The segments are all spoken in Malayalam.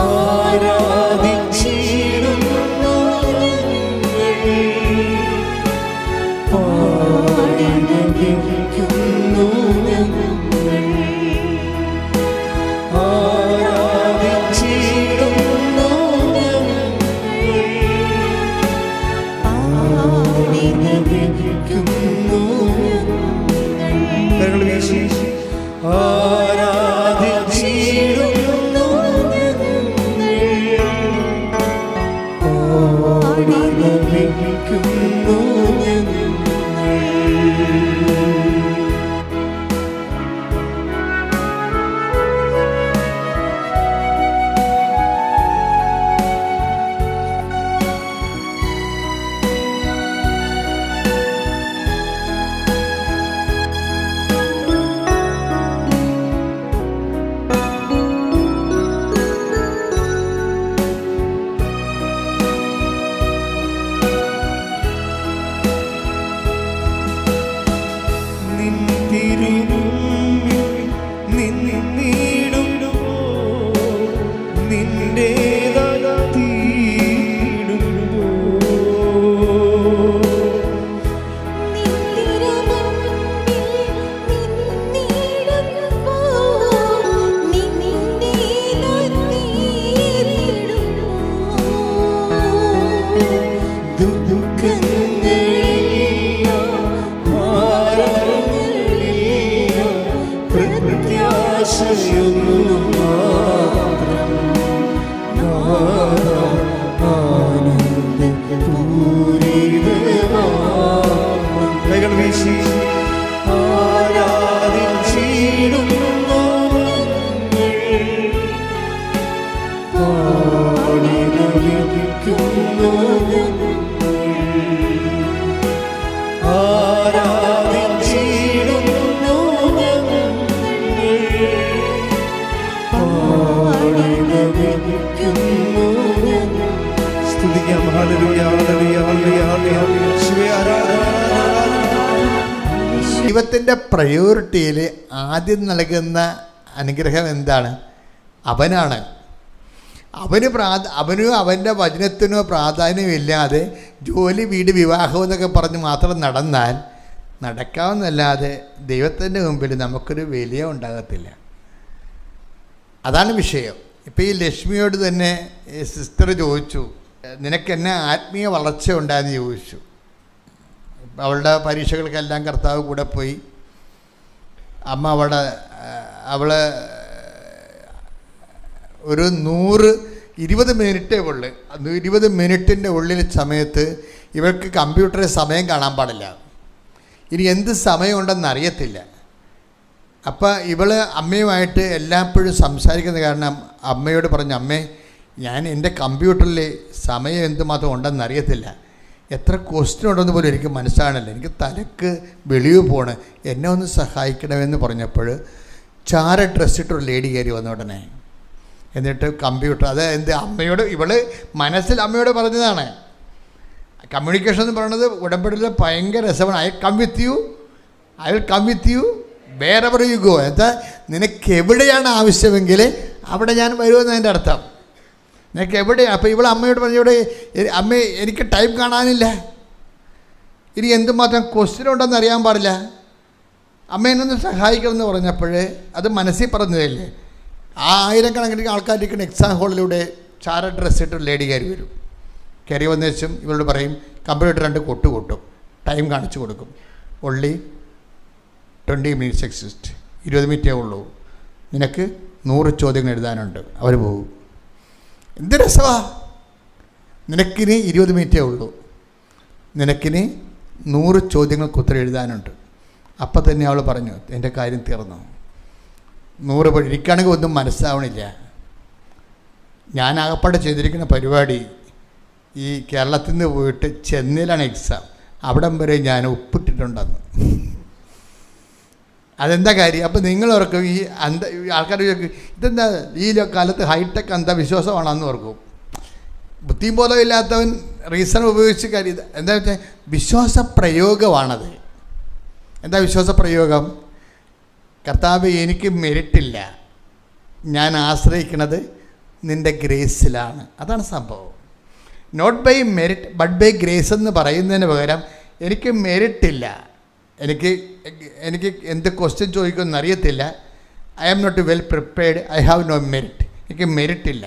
ആരാധിച്ചിടുന്നു പാടി നമിക്കുന്നു ആരാധിച്ചിടുന്നു പാടി നമിക്കുന്നു ആരാധിച്ചിടുന്നു പാടി നമിക്കുന്നു ദൈവത്തിൻ്റെ പ്രയോറിറ്റിയിൽ ആദ്യം നൽകുന്ന അനുഗ്രഹം എന്താണ്? അവനാണ്. അവനോ അവൻ്റെ വചനത്തിനോ പ്രാധാന്യമില്ലാതെ ജോലി, വീട്, വിവാഹം എന്നൊക്കെ പറഞ്ഞ് മാത്രം നടന്നാൽ നടക്കാവുന്നല്ലാതെ ദൈവത്തിൻ്റെ മുമ്പിൽ നമുക്കൊരു വില ഉണ്ടാകത്തില്ല. അതാണ് വിഷയം. ഇപ്പോൾ ഈ ലക്ഷ്മിയോട് തന്നെ സിസ്റ്റർ ചോദിച്ചു, നിനക്കെന്നെ ആത്മീയ വളർച്ച ഉണ്ടായെന്ന് ചോദിച്ചു. അവളുടെ പരീക്ഷകൾക്കെല്ലാം കർത്താവ് കൂടെ പോയി. അമ്മ അവൾ ഒരു 120 മിനിറ്റേ ഉള്ളു. 20 മിനിറ്റിൻ്റെ ഉള്ളിൽ സമയത്ത് ഇവർക്ക് കമ്പ്യൂട്ടറിൽ സമയം കാണാൻ പാടില്ല. ഇനി എന്ത് സമയമുണ്ടെന്ന് അറിയത്തില്ല. അപ്പോൾ ഇവൾ അമ്മയുമായിട്ട് എല്ലായ്പ്പോഴും സംസാരിക്കുന്ന കാരണം അമ്മയോട് പറഞ്ഞു, അമ്മേ ഞാൻ എൻ്റെ കമ്പ്യൂട്ടറിൽ സമയം എന്തുമാത്രം ഉണ്ടെന്ന് അറിയത്തില്ല, എത്ര ക്വസ്റ്റ്യൻ ഉണ്ടെന്ന് പോലും എനിക്ക് മനസ്സിലാകണില്ല, എനിക്ക് തലക്ക് വെളിവ് പോണ്, എന്നെ ഒന്ന് സഹായിക്കണമെന്ന് പറഞ്ഞപ്പോൾ ചാര ഡ്രസ്സിട്ടൊരു ലേഡി കയറി വന്ന ഉടനെ എന്നിട്ട് കമ്പ്യൂട്ടർ എന്ത് അമ്മയോട് ഇവൾ മനസ്സിൽ അമ്മയോട് പറഞ്ഞതാണ്. കമ്മ്യൂണിക്കേഷൻ എന്ന് പറയുന്നത് ഉടമ്പടിയിൽ ഭയങ്കര രസമാണ്. I come with you wherever you go. എന്താ നിനക്ക് എവിടെയാണ് ആവശ്യമെങ്കിൽ അവിടെ ഞാൻ വരുമെന്ന് അതിൻ്റെ അർത്ഥം. നിനക്ക് എവിടെയാണ്? അപ്പോൾ ഇവൾ അമ്മയോട് പറഞ്ഞു, ഇവിടെ അമ്മ എനിക്ക് ടൈം കാണാനില്ല, ഇനി എന്തുമാത്രം ക്വസ്റ്റ്യൻ ഉണ്ടെന്ന് അറിയാൻ പാടില്ല, അമ്മ എന്നൊന്ന് സഹായിക്കണമെന്ന് പറഞ്ഞപ്പോൾ അത് മനസ്സിൽ പറഞ്ഞതല്ലേ. ആ 1000കണക്കിന് ആൾക്കാരിരിക്കുന്ന എക്സാം ഹാളിലൂടെ ചാര ഡ്രസ്സ് ഇട്ട് ലേഡി കയറി വരും. കയറി വന്ന ശേഷം ഇവളോട് പറയും, കമ്പ്യൂട്ടർ 2 കൊട്ട് കൂട്ടും, ടൈം കാണിച്ചു കൊടുക്കും. ഒള്ളി 20 മിനിറ്റ്സ് എക്സിസ്റ്റ്, 20 മിനിറ്റേ ഉള്ളൂ, നിനക്ക് 100 ചോദ്യങ്ങൾ എഴുതാനുണ്ട്. അവർ പോകും. എന്ത് രസമാ! നിനക്കിനി 20 മിനിറ്റേ ഉള്ളൂ, നിനക്കിനി 100 ചോദ്യങ്ങൾക്ക് ഉത്തരം എഴുതാനുണ്ട്. അപ്പം തന്നെ അവൾ പറഞ്ഞു, എൻ്റെ കാര്യം തീർന്നു. 100 എനിക്കാണെങ്കിൽ ഒന്നും മനസ്സിലാവണില്ല. ഞാൻ ആകപ്പാടെ ചെയ്തിരിക്കുന്ന പരിപാടി ഈ കേരളത്തിൽ നിന്ന് പോയിട്ട് ചെന്നൈയിലാണ് എക്സാം, അവിടം വരെ ഞാൻ ഒപ്പിട്ടിട്ടുണ്ടെന്ന്. അതെന്താ കാര്യം? അപ്പോൾ നിങ്ങളോർക്കും ഈ ആൾക്കാർ ഇതെന്താ ഈ കാലത്ത് ഹൈടെക് അന്ധവിശ്വാസമാണെന്ന് ഓർക്കും. ബുദ്ധിയും ബോധമില്ലാത്തവൻ റീസൺ ഉപയോഗിച്ച് കാര്യം എന്താ വെച്ചാൽ വിശ്വാസ പ്രയോഗമാണത്. എന്താ വിശ്വാസ പ്രയോഗം? കർത്താവ് എനിക്ക് മെരിറ്റില്ല, ഞാൻ ആശ്രയിക്കുന്നത് നിൻ്റെ ഗ്രേസിലാണ്. അതാണ് സംഭവം. Not by merit but by grace എന്ന് പറയുന്നതിന് പകരം എനിക്ക് മെറിറ്റില്ല, എനിക്ക് എന്ത് ക്വസ്റ്റ്യൻ ചോദിക്കുമെന്ന് അറിയത്തില്ല, I am not well prepared, I have no merit, എനിക്ക് മെറിറ്റില്ല,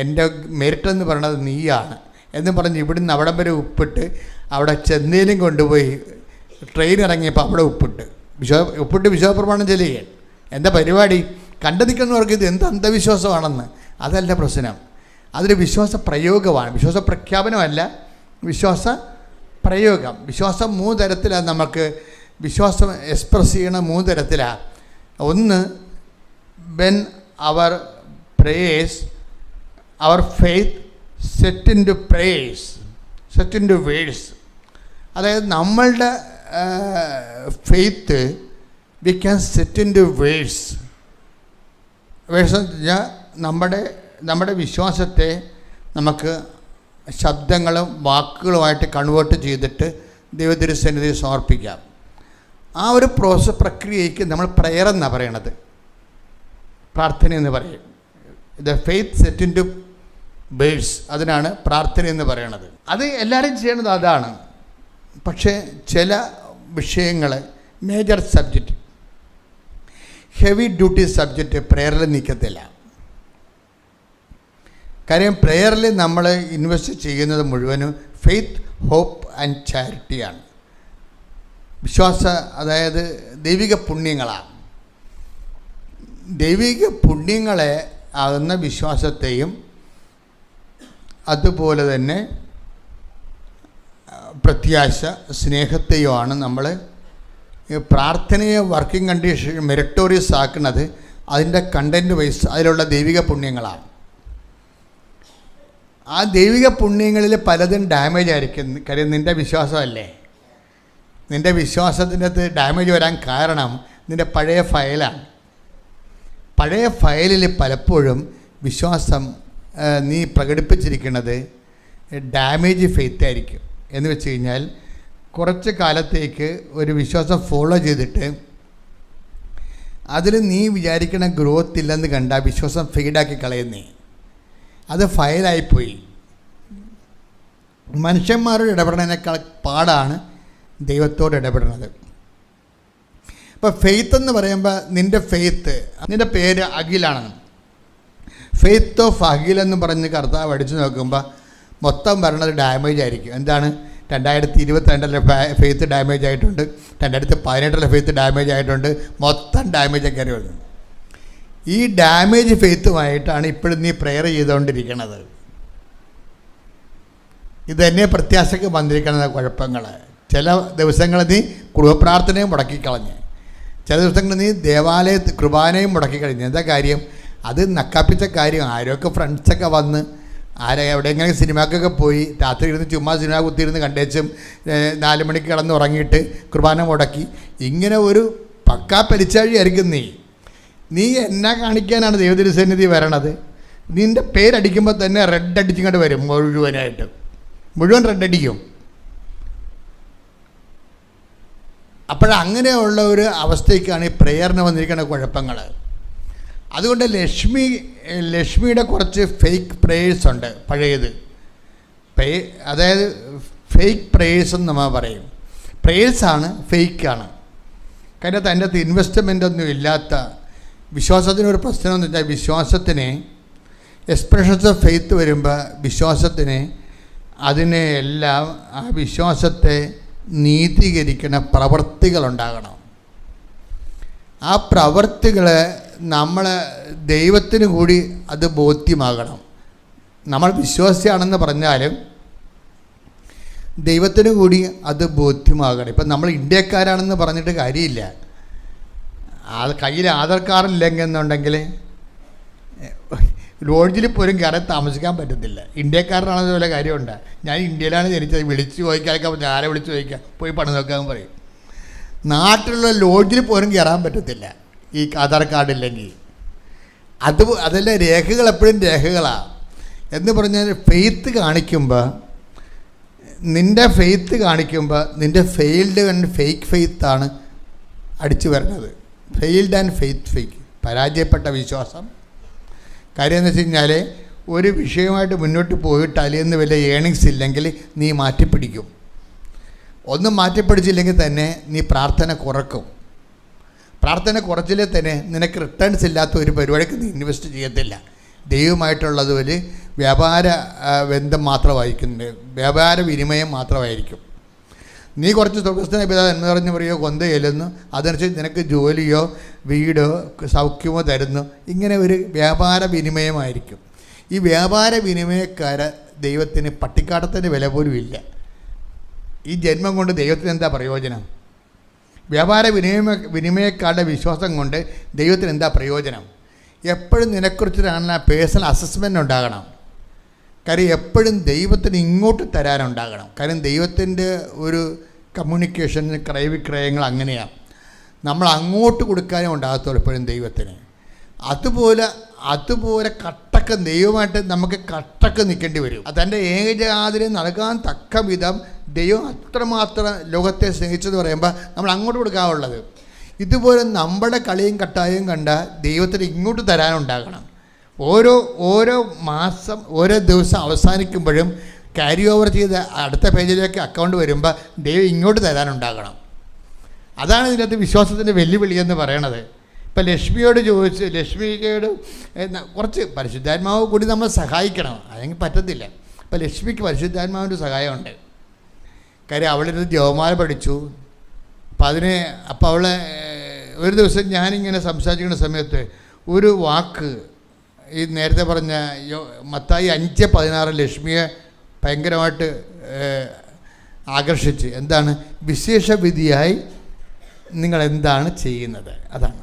എൻ്റെ മെറിറ്റ് എന്ന് പറയുന്നത് നീയാണ് എന്ന് പറഞ്ഞ് ഇവിടുന്ന് അവിടം വരെ ഉപ്പിട്ട് അവിടെ ചെന്നൈയിലും കൊണ്ടുപോയി ട്രെയിൻ ഇറങ്ങിയപ്പോൾ അവിടെ ഉപ്പിട്ട് വിശ്വാസപ്രമാണം ചെല്ലുകയാണ്. എന്താ പരിപാടി? കണ്ടു നിൽക്കുന്നവർക്ക് ഇത് എന്ത് അന്ധവിശ്വാസമാണെന്ന്. അതല്ല പ്രശ്നം, അതൊരു വിശ്വാസ പ്രയോഗമാണ്, വിശ്വാസ പ്രഖ്യാപനമല്ല, വിശ്വാസ പ്രയോഗം. വിശ്വാസം 3 തരത്തിലാണ്. നമുക്ക് വിശ്വാസം എക്സ്പ്രസ് ചെയ്യണ 3 തരത്തിലാണ്. ഒന്ന്, when our prayers our faith set into prayers, set into verse. അതായത് നമ്മളുടെ faith we can set into verse. Verse എന്ന് വെച്ചാൽ നമ്മുടെ വിശ്വാസത്തെ നമുക്ക് ശബ്ദങ്ങളും വാക്കുകളുമായിട്ട് കൺവേർട്ട് ചെയ്തിട്ട് ദൈവത്തിരുസന്നിധി സമർപ്പിക്കാം. ആ ഒരു പ്രക്രിയയ്ക്ക് നമ്മൾ പ്രയർ എന്നാണ് പറയണത്, പ്രാർത്ഥന എന്ന് പറയും. The faith set into verse, അതിനാണ് പ്രാർത്ഥന എന്ന് പറയണത്. അത് എല്ലാവരും ചെയ്യണത് അതാണ്. പക്ഷേ ചില വിഷയങ്ങൾ, major subject, heavy duty subject പ്രയറിൽ നിൽക്കത്തില്ല. കാര്യം പ്രയറിൽ നമ്മൾ ഇൻവെസ്റ്റ് ചെയ്യുന്നത് മുഴുവനും ഫെയ്ത്ത്, ഹോപ്പ് ആൻഡ് ചാരിറ്റിയാണ്. അതായത് ദൈവിക പുണ്യങ്ങളാണ്. ദൈവിക പുണ്യങ്ങളെ ആകുന്ന വിശ്വാസത്തെയും അതുപോലെ തന്നെ പ്രത്യാശ, സ്നേഹത്തെയുമാണ് നമ്മൾ പ്രാർത്ഥനയെ വർക്കിംഗ് കണ്ടീഷൻ മെറിറ്റോറിയസ് ആക്കുന്നത്. അതിൻ്റെ കണ്ടൻറ്റ് വൈസ് അതിലുള്ള ദൈവിക പുണ്യങ്ങളാണ്. ആ ദൈവിക പുണ്യങ്ങളിൽ പലതും ഡാമേജ് ആയിരിക്കും. കാര്യം നിൻ്റെ വിശ്വാസമല്ലേ. നിൻ്റെ വിശ്വാസത്തിൻ്റെ അകത്ത് ഡാമേജ് വരാൻ കാരണം നിൻ്റെ പഴയ ഫയലാണ്. പഴയ ഫയലിൽ പലപ്പോഴും വിശ്വാസം നീ പ്രകടിപ്പിച്ചിരിക്കുന്നത് ഡാമേജ് ഫെയ്ത്ത് ആയിരിക്കും. എന്ന് വെച്ച് കഴിഞ്ഞാൽ കുറച്ച് കാലത്തേക്ക് ഒരു വിശ്വാസം ഫോളോ ചെയ്തിട്ട് അതിൽ നീ വിചാരിക്കണ ഗ്രോത്ത് ഇല്ലെന്ന് കണ്ട വിശ്വാസം ഫെയ്ഡാക്കി കളയുന്നേ. അത് ഫയലായിപ്പോയി. മനുഷ്യന്മാരോട് ഇടപെടുന്നതിനേക്കാൾ പാടാണ് ദൈവത്തോട് ഇടപെടുന്നത്. അപ്പോൾ ഫെയ്ത്ത് എന്ന് പറയുമ്പോൾ നിൻ്റെ ഫെയ്ത്ത്, നിൻ്റെ പേര് അഖിലാണ്. ഫെയ്ത്ത് ഓഫ് അഖിൽ എന്ന് പറഞ്ഞ് കർത്താവ് അടിച്ചു നോക്കുമ്പോൾ മൊത്തം വരണത് ഡാമേജ് ആയിരിക്കും. എന്താണ്? 2022 ഫെയ്ത്ത് ഡാമേജ് ആയിട്ടുണ്ട്, 2018 ഫെയ്ത്ത് ഡാമേജ് ആയിട്ടുണ്ട്, മൊത്തം ഡാമേജ് ഒക്കെ വരുന്നത്. ഈ ഡാമേജ് ഫെയ്ത്തുമായിട്ടാണ് ഇപ്പോഴും നീ പ്രെയർ ചെയ്തുകൊണ്ടിരിക്കുന്നത്. ഇതന്നെ പ്രത്യാശയ്ക്ക് വന്നിരിക്കുന്ന കുഴപ്പങ്ങൾ. ചില ദിവസങ്ങൾ നീ കുടുംബപ്രാർത്ഥനയും മുടക്കിക്കളഞ്ഞ്, ചില ദിവസങ്ങൾ നീ കുർബാനയും മുടക്കിക്കളഞ്ഞ്. എന്താ കാര്യം? അത് നക്കാപ്പിച്ച കാര്യം. ആരൊക്കെ ഫ്രണ്ട്സൊക്കെ വന്ന് എവിടെയെങ്കിലും സിനിമക്കൊക്കെ പോയി രാത്രി ഇരുന്ന് ചുമ്മാ സിനിമ കുത്തിയിരുന്ന് കണ്ടേച്ചും 4 മണിക്ക് കിടന്ന് ഉറങ്ങിയിട്ട് കുർബാന മുടക്കി, ഇങ്ങനെ ഒരു പക്കാ പരിച്ചാഴിയായിരിക്കും നീ എന്നാ കാണിക്കാനാണ് ദൈവത്തിരുസന്നിധി വരണത്? നിൻ്റെ പേരടിക്കുമ്പോൾ തന്നെ റെഡ് അടിച്ചിങ്ങോട്ട് വരും. മുഴുവൻ റെഡ് അടിക്കും. അപ്പോഴങ്ങനെയുള്ള ഒരു അവസ്ഥയ്ക്കാണ് ഈ പ്രെയറിന് വന്നിരിക്കുന്ന കുഴപ്പങ്ങൾ. അതുകൊണ്ട് ലക്ഷ്മിയുടെ കുറച്ച് ഫേക്ക് പ്രേയേഴ്സ് ഉണ്ട്, പഴയത്. അതായത് ഫേക്ക് പ്രേയേഴ്സ് എന്ന് നമ്മൾ പറയും. പ്രേയേഴ്സാണ്, ഫേക്കാണ്. കാര്യം അതിൻ്റെ അകത്ത് ഇൻവെസ്റ്റ്മെൻ്റ് ഒന്നും ഇല്ലാത്ത വിശ്വാസത്തിനൊരു പ്രശ്നം എന്ന് വെച്ചാൽ വിശ്വാസത്തിന് എക്സ്പ്രഷൻസ് ഓഫ് ഫെയ്ത്ത് വരുമ്പോൾ വിശ്വാസത്തിന് അതിനെ എല്ലാം ആ വിശ്വാസത്തെ നീതീകരിക്കുന്ന പ്രവൃത്തികളുണ്ടാകണം. ആ പ്രവൃത്തികൾ നമ്മൾ ദൈവത്തിന് കൂടി അത് ബോധ്യമാകണം. നമ്മൾ വിശ്വാസിയാണെന്ന് പറഞ്ഞാലും ദൈവത്തിന് കൂടി അത് ബോധ്യമാകണം. ഇപ്പം നമ്മൾ ഇന്ത്യക്കാരാണെന്ന് പറഞ്ഞിട്ട് കാര്യമില്ല. കയ്യിൽ ആധാർ കാർഡ് ഇല്ലെന്നുണ്ടെങ്കിൽ ലോഡ്ജിൽ പോലും കയറി താമസിക്കാൻ പറ്റത്തില്ല. ഇന്ത്യക്കാരനാണെന്ന് പോലെ കാര്യമുണ്ട്. ഞാൻ ഇന്ത്യയിലാണ് ജനിച്ചത്, വിളിച്ച് ചോദിക്കാൻ ആരെ വിളിച്ച് ചോദിക്കാം, പോയി പണി നോക്കാൻ പറയും. നാട്ടിലുള്ള ലോഡ്ജിൽ പോലും കയറാൻ പറ്റത്തില്ല ഈ ആധാർ കാർഡ് ഇല്ലെങ്കിൽ. അതെല്ലാം രേഖകൾ എപ്പോഴും രേഖകളാണ്. എന്ന് പറഞ്ഞാൽ ഫെയ്ത്ത് കാണിക്കുമ്പോൾ, നിൻ്റെ ഫെയ്ത്ത് കാണിക്കുമ്പോൾ നിൻ്റെ ഫെയിൽഡ് ആൻഡ് ഫേക്ക് ഫെയ്ത്താണ് അടിച്ചു വരുന്നത്. ഫെയിൽഡ് ആൻഡ് ഫെയ്ക്ക്, പരാജയപ്പെട്ട വിശ്വാസം. കാര്യം എന്ന് വെച്ച് കഴിഞ്ഞാൽ ഒരു വിഷയമായിട്ട് മുന്നോട്ട് പോയിട്ട് അതിൽ നിന്ന് വല്ല ഏണിങ്സ് ഇല്ലെങ്കിൽ നീ മാറ്റിപ്പിടിക്കും. ഒന്നും മാറ്റിപ്പിടിച്ചില്ലെങ്കിൽ തന്നെ നീ പ്രാർത്ഥന കുറക്കും. പ്രാർത്ഥന കുറച്ചില്ലേ തന്നെ നിനക്ക് റിട്ടേൺസ് ഇല്ലാത്ത ഒരു പരിപാടിക്ക് നീ ഇൻവെസ്റ്റ് ചെയ്യത്തില്ല. ദൈവമായിട്ടുള്ളത് ഒരു വ്യാപാര ബന്ധം മാത്രമായിരിക്കും, വ്യാപാര വിനിമയം മാത്രമായിരിക്കും. നീ കുറച്ച് സ്വർഗസ്ഥനായ പിതാവ് എന്ന് പറഞ്ഞ് പറയുകയോ കൊന്ത ചെല്ലുന്നു, അതനുസരിച്ച് നിനക്ക് ജോലിയോ വീടോ സൗഖ്യമോ തരുന്നു. ഇങ്ങനെ ഒരു വ്യാപാര വിനിമയമായിരിക്കും. ഈ വ്യാപാര വിനിമയക്കാരെ ദൈവത്തിന് പട്ടിക്കാട്ടത്തിൻ്റെ വില പോലും ഇല്ല. ഈ ജന്മം കൊണ്ട് ദൈവത്തിന് എന്താ പ്രയോജനം? വ്യാപാര വിനിമയക്കാരുടെ വിശ്വാസം കൊണ്ട് ദൈവത്തിന് എന്താ പ്രയോജനം? എപ്പോഴും നിന്നെക്കുറിച്ചൊരു പേഴ്സണൽ അസസ്മെൻ്റ് ഉണ്ടാകണം. കാര്യം എപ്പോഴും ദൈവത്തിന് ഇങ്ങോട്ട് തരാനുണ്ടാകണം. കാര്യം ദൈവത്തിൻ്റെ ഒരു കമ്മ്യൂണിക്കേഷൻ ക്രയവിക്രയങ്ങൾ അങ്ങനെയാണ്. നമ്മൾ അങ്ങോട്ട് കൊടുക്കാനും ഉണ്ടാകത്തുള്ളൂ എപ്പോഴും ദൈവത്തിന്. അതുപോലെ കട്ടക്ക് ദൈവമായിട്ട് നമുക്ക് കട്ടക്ക് നിൽക്കേണ്ടി വരും. തൻ്റെ ഏകജാതിനെ നൽകാൻ തക്ക വിധം ദൈവം അത്രമാത്രം ലോകത്തെ സ്നേഹിച്ചെന്ന് പറയുമ്പോൾ നമ്മൾ അങ്ങോട്ട് കൊടുക്കാനുള്ളത്. ഇതുപോലെ നമ്മുടെ കളിയും കട്ടായും കണ്ട ദൈവത്തിന് ഇങ്ങോട്ട് തരാനുണ്ടാകണം. ഓരോ മാസം ഓരോ ദിവസം അവസാനിക്കുമ്പോഴും ക്യാരി ഓവർ ചെയ്ത് അടുത്ത പേജിലേക്ക് അക്കൗണ്ട് വരുമ്പോൾ ദൈവം ഇങ്ങോട്ട് തരാനുണ്ടാകണം. അതാണ് ഇതിനകത്ത് വിശ്വാസത്തിൻ്റെ വെല്ലുവിളി എന്ന് പറയണത്. ഇപ്പം ലക്ഷ്മിയോട് കുറച്ച് പരിശുദ്ധാത്മാവ് കൂടി നമ്മൾ സഹായിക്കണം, അല്ലെങ്കിൽ പറ്റത്തില്ല. ഇപ്പം ലക്ഷ്മിക്ക് പരിശുദ്ധാത്മാവിൻ്റെ സഹായമുണ്ട്. കാര്യം അവളിരുന്ന് ജപമാല പഠിച്ചു. അപ്പോൾ അവളെ ഒരു ദിവസം ഞാനിങ്ങനെ സംസാരിക്കുന്ന സമയത്ത് ഒരു വാക്ക്, ഈ നേരത്തെ പറഞ്ഞ മത്തായി 5:16 ലക്ഷ്മിയെ ഭയങ്കരമായിട്ട് ആകർഷിച്ച്. എന്താണ്? വിശേഷവിധിയായി നിങ്ങൾ എന്താണ് ചെയ്യുന്നത്? അതാണ്.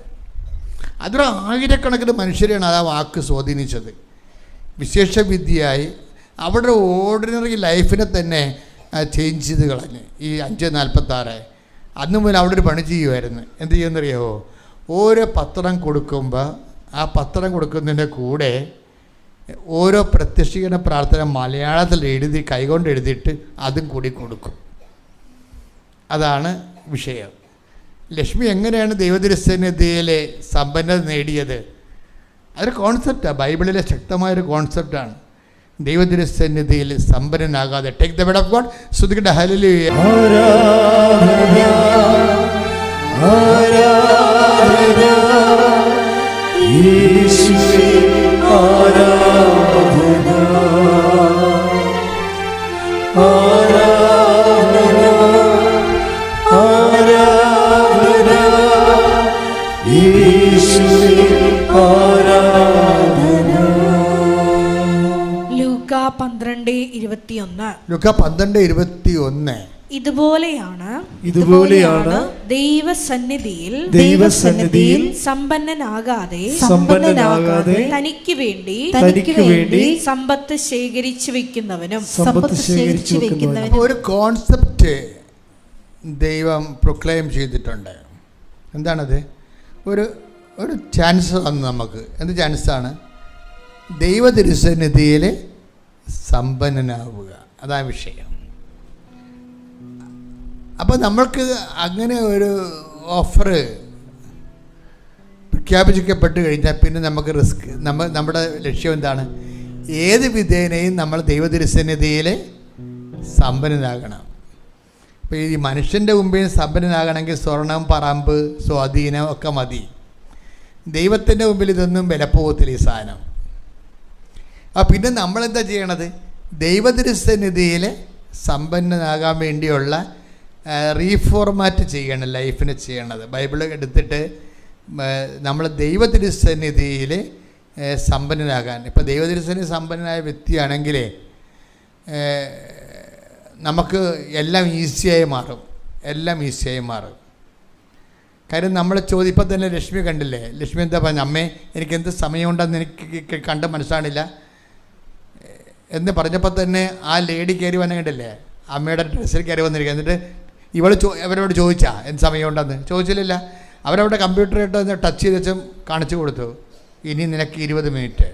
അതൊരു ആയിരക്കണക്കിന് മനുഷ്യരെയാണ് ആ വാക്ക് സ്വാധീനിച്ചത്. വിശേഷവിധിയായി അവരുടെ ഓർഡിനറി ലൈഫിനെ തന്നെ ചേഞ്ച് ചെയ്ത് കളഞ്ഞ്. ഈ 5:46 അന്ന് മുതൽ അവിടെ ഒരു പണി ചെയ്യുമായിരുന്നു. എന്ത് ചെയ്യുമെന്നറിയാമോ? ഓരോ പത്രം കൊടുക്കുമ്പോൾ ആ പത്രം കൊടുക്കുന്നതിൻ്റെ കൂടെ ഓരോ പ്രത്യക്ഷീകരണ പ്രാർത്ഥന മലയാളത്തിൽ എഴുതി കൈകൊണ്ട് എഴുതിയിട്ട് അതും കൂടി കൊടുക്കും. അതാണ് വിഷയം. ലക്ഷ്മി എങ്ങനെയാണ് ദൈവതിരുസന്നിധിയിലെ സമ്പന്നത നേടിയത്? അതൊരു കോൺസെപ്റ്റാണ്, ബൈബിളിലെ ശക്തമായൊരു കോൺസെപ്റ്റാണ്. ദൈവതിരുസന്നിധിയിൽ സമ്പന്നനാകാതെ. Take the word of God. സ്തുതിക്കട്ടെ. ഹല്ലേലൂയ. ലൂക്കാ 12:21. ലൂക്കാ 12:21. ഇതുപോലെയാണ് ദൈവസന്നിധിയിൽ സമ്പന്നനാകാതെ തനിക്ക് വേണ്ടി സമ്പത്ത് ശേഖരിച്ചു വെക്കുന്നവനും. ഒരു കോൺസെപ്റ്റ് ദൈവം പ്രൊക്ലെയിം ചെയ്തിട്ടുണ്ട്. എന്താണത്? ഒരു ചാൻസ് വന്നു നമുക്ക്. എന്ത് ചാൻസാണ്? ദൈവ തിരുസന്നിധിയിൽ സമ്പന്നനാവുക. അതാണ് വിഷയം. അപ്പോൾ നമ്മൾക്ക് അങ്ങനെ ഒരു ഓഫർ പ്രഖ്യാപിക്കപ്പെട്ട് കഴിഞ്ഞാൽ പിന്നെ നമുക്ക് റിസ്ക്. നമ്മുടെ ലക്ഷ്യം എന്താണ്? ഏത് വിധേനയും നമ്മൾ ദൈവ തിരുസന്നിധിയിൽ സമ്പന്നനാകണം. ഇപ്പോൾ ഈ മനുഷ്യൻ്റെ മുമ്പിൽ സമ്പന്നനാകണമെങ്കിൽ സ്വർണം, പറമ്പ്, സ്വാധീനം ഒക്കെ മതി. ദൈവത്തിൻ്റെ മുമ്പിൽ ഇതൊന്നും വിലപ്പോകത്തില്ല ഈ സാധനം. പിന്നെ നമ്മളെന്താ ചെയ്യണത്? ദൈവ തിരുസന്നിധിയിൽ സമ്പന്നനാകാൻ വേണ്ടിയുള്ള റീഫോർമാറ്റ് ചെയ്യണം, ലൈഫിനെ ചെയ്യണത്. ബൈബിൾ എടുത്തിട്ട് നമ്മൾ ദൈവ തിരുസന്നിധിയിൽ സമ്പന്നനാകാൻ. ഇപ്പോൾ ദൈവ തിരുസന്നിധി സമ്പന്നനായ വ്യക്തിയാണെങ്കിൽ നമുക്ക് എല്ലാം ഈസിയായി മാറും. കാര്യം നമ്മൾ ഇപ്പം തന്നെ ലക്ഷ്മി കണ്ടില്ലേ? ലക്ഷ്മി എന്താ പറഞ്ഞ? അമ്മേ, എനിക്ക് എന്ത് സമയമുണ്ടെന്ന് എനിക്ക് കണ്ട് മനസ്സിലാണില്ല എന്ന് പറഞ്ഞപ്പോൾ തന്നെ ആ ലേഡി കയറി വന്ന കണ്ടില്ലേ? അമ്മയുടെ ഡ്രസ്സിൽ കയറി വന്നിരിക്കുക. എന്നിട്ട് അവരോട് ചോദിച്ചാ എന്ത് സമയമുണ്ടെന്ന്? ചോദിച്ചില്ല. അവരവിടെ കമ്പ്യൂട്ടറായിട്ട് ടച്ച് ചെയ്ത് വെച്ചും കാണിച്ചു കൊടുത്തു. ഇനി നിനക്ക് 20 മിനിറ്റ്,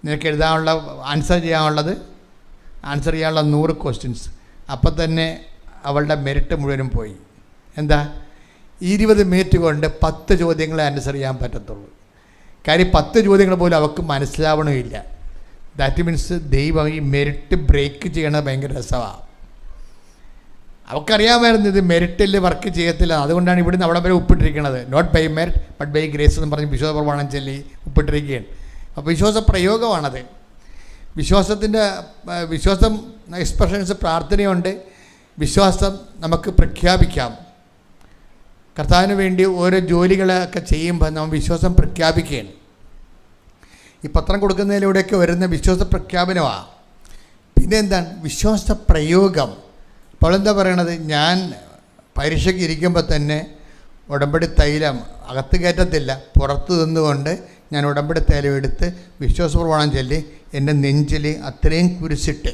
നിനക്ക് എഴുതാനുള്ള ആൻസർ ചെയ്യാനുള്ള 100 ക്വസ്റ്റ്യൻസ്. അപ്പം തന്നെ അവളുടെ മെറിറ്റ് മുഴുവനും പോയി. എന്താ? 20 മിനിറ്റ് കൊണ്ട് 10 ചോദ്യങ്ങളെ ആൻസർ ചെയ്യാൻ പറ്റത്തുള്ളൂ. കാര്യം 10 ചോദ്യങ്ങൾ പോലും അവൾക്ക് മനസ്സിലാവണമില്ല. ദാറ്റ് മീൻസ് ദൈവം ഈ മെരിറ്റ് ബ്രേക്ക് ചെയ്യണത് ഭയങ്കര രസമാണ്. അവൾക്കറിയാമായിരുന്നു ഇത് മെരിറ്റിൽ വർക്ക് ചെയ്യത്തില്ല, അതുകൊണ്ടാണ് ഇവിടുന്ന് അവിടെ വരെ ഉപ്പിട്ടിരിക്കുന്നത്. Not by merit but by grace എന്ന് പറഞ്ഞ് വിശ്വാസ പ്രമാണം ചൊല്ലി ഉപ്പിട്ടിരിക്കുകയാണ്. അപ്പോൾ വിശ്വാസ പ്രയോഗമാണത്. വിശ്വാസം എക്സ്പ്രഷൻസ് പ്രാർത്ഥനയുണ്ട്. വിശ്വാസം നമുക്ക് പ്രഖ്യാപിക്കാം. കർത്താവിന് വേണ്ടി ഓരോ ജോലികളൊക്കെ ചെയ്യുമ്പോൾ നമ്മൾ വിശ്വാസം പ്രഖ്യാപിക്കുകയാണ്. ഈ പത്രം കൊടുക്കുന്നതിലൂടെയൊക്കെ വരുന്ന വിശ്വാസ പ്രഖ്യാപനമാണ്. പിന്നെ എന്താണ് വിശ്വാസ പ്രയോഗം? അപ്പോൾ എന്താ പറയണത്? ഞാൻ പരീക്ഷയ്ക്ക് ഇരിക്കുമ്പോൾ തന്നെ ഉടമ്പടി തൈലം അകത്ത് കയറ്റത്തില്ല, പുറത്ത് നിന്നുകൊണ്ട് ഞാൻ ഉടമ്പടി തൈലം എടുത്ത് വിശ്വാസ പ്രമാണം ചൊല്ലി എൻ്റെ നെഞ്ചിൽ അത്രയും കുരിശിട്ട്.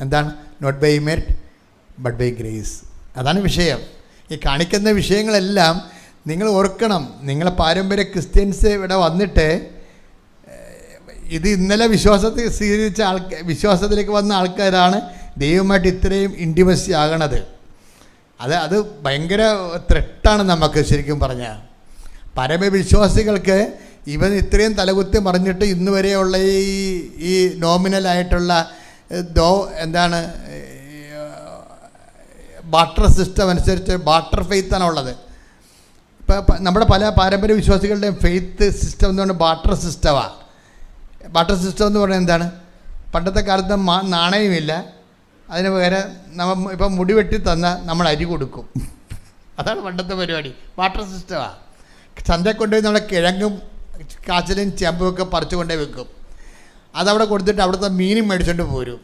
എന്താണ്? Not by merit but by grace. അതാണ് വിഷയം. ഈ കാണിക്കുന്ന വിഷയങ്ങളെല്ലാം നിങ്ങൾ ഓർക്കണം. നിങ്ങളെ പാരമ്പര്യ ക്രിസ്ത്യൻസ് ഇവിടെ വന്നിട്ട് ഇത് ഇന്നലെ വിശ്വാസത്തിൽ സ്വീകരിച്ച വിശ്വാസത്തിലേക്ക് വന്ന ആൾക്കാരാണ് ദൈവമായിട്ട് ഇത്രയും ഇൻറ്റിമസി ആകണത്. അത് ഭയങ്കര ത്രെട്ടാണ് നമുക്ക്. ശരിക്കും പറഞ്ഞാൽ പരമവിശ്വാസികൾക്ക് ഇവൻ ഇത്രയും തലകുത്തി മറിഞ്ഞിട്ട് ഇന്ന് വരെയുള്ള ഈ നോമിനലായിട്ടുള്ള എന്താണ് ബാർട്ടർ സിസ്റ്റം അനുസരിച്ച് ബാർട്ടർ ഫെയ്ത്താണ് ഉള്ളത്. ഇപ്പം നമ്മുടെ പല പാരമ്പര്യ വിശ്വാസികളുടെയും ഫെയ്ത്ത് സിസ്റ്റം എന്ന് പറഞ്ഞാൽ ബാർട്ടർ സിസ്റ്റമാണ്. ബാർട്ടർ സിസ്റ്റം എന്ന് പറഞ്ഞാൽ എന്താണ്? പണ്ടത്തെ കാലത്ത് നാണയമില്ല, അതിന് പകരം ഇപ്പം മുടി വെട്ടി തന്നാൽ നമ്മൾ അരി കൊടുക്കും. അതാണ് പണ്ടത്തെ പരിപാടി. ബാർട്ടർ സിസ്റ്റമാണ്. ചന്തയിൽ കൊണ്ടുപോയി നമ്മളെ കിഴങ്ങും കാച്ചിലും ചെമ്പുമൊക്കെ പറിച്ചു കൊണ്ടേ വെക്കും. അതവിടെ കൊടുത്തിട്ട് അവിടുത്തെ മീനും മേടിച്ചുകൊണ്ട് പോരും.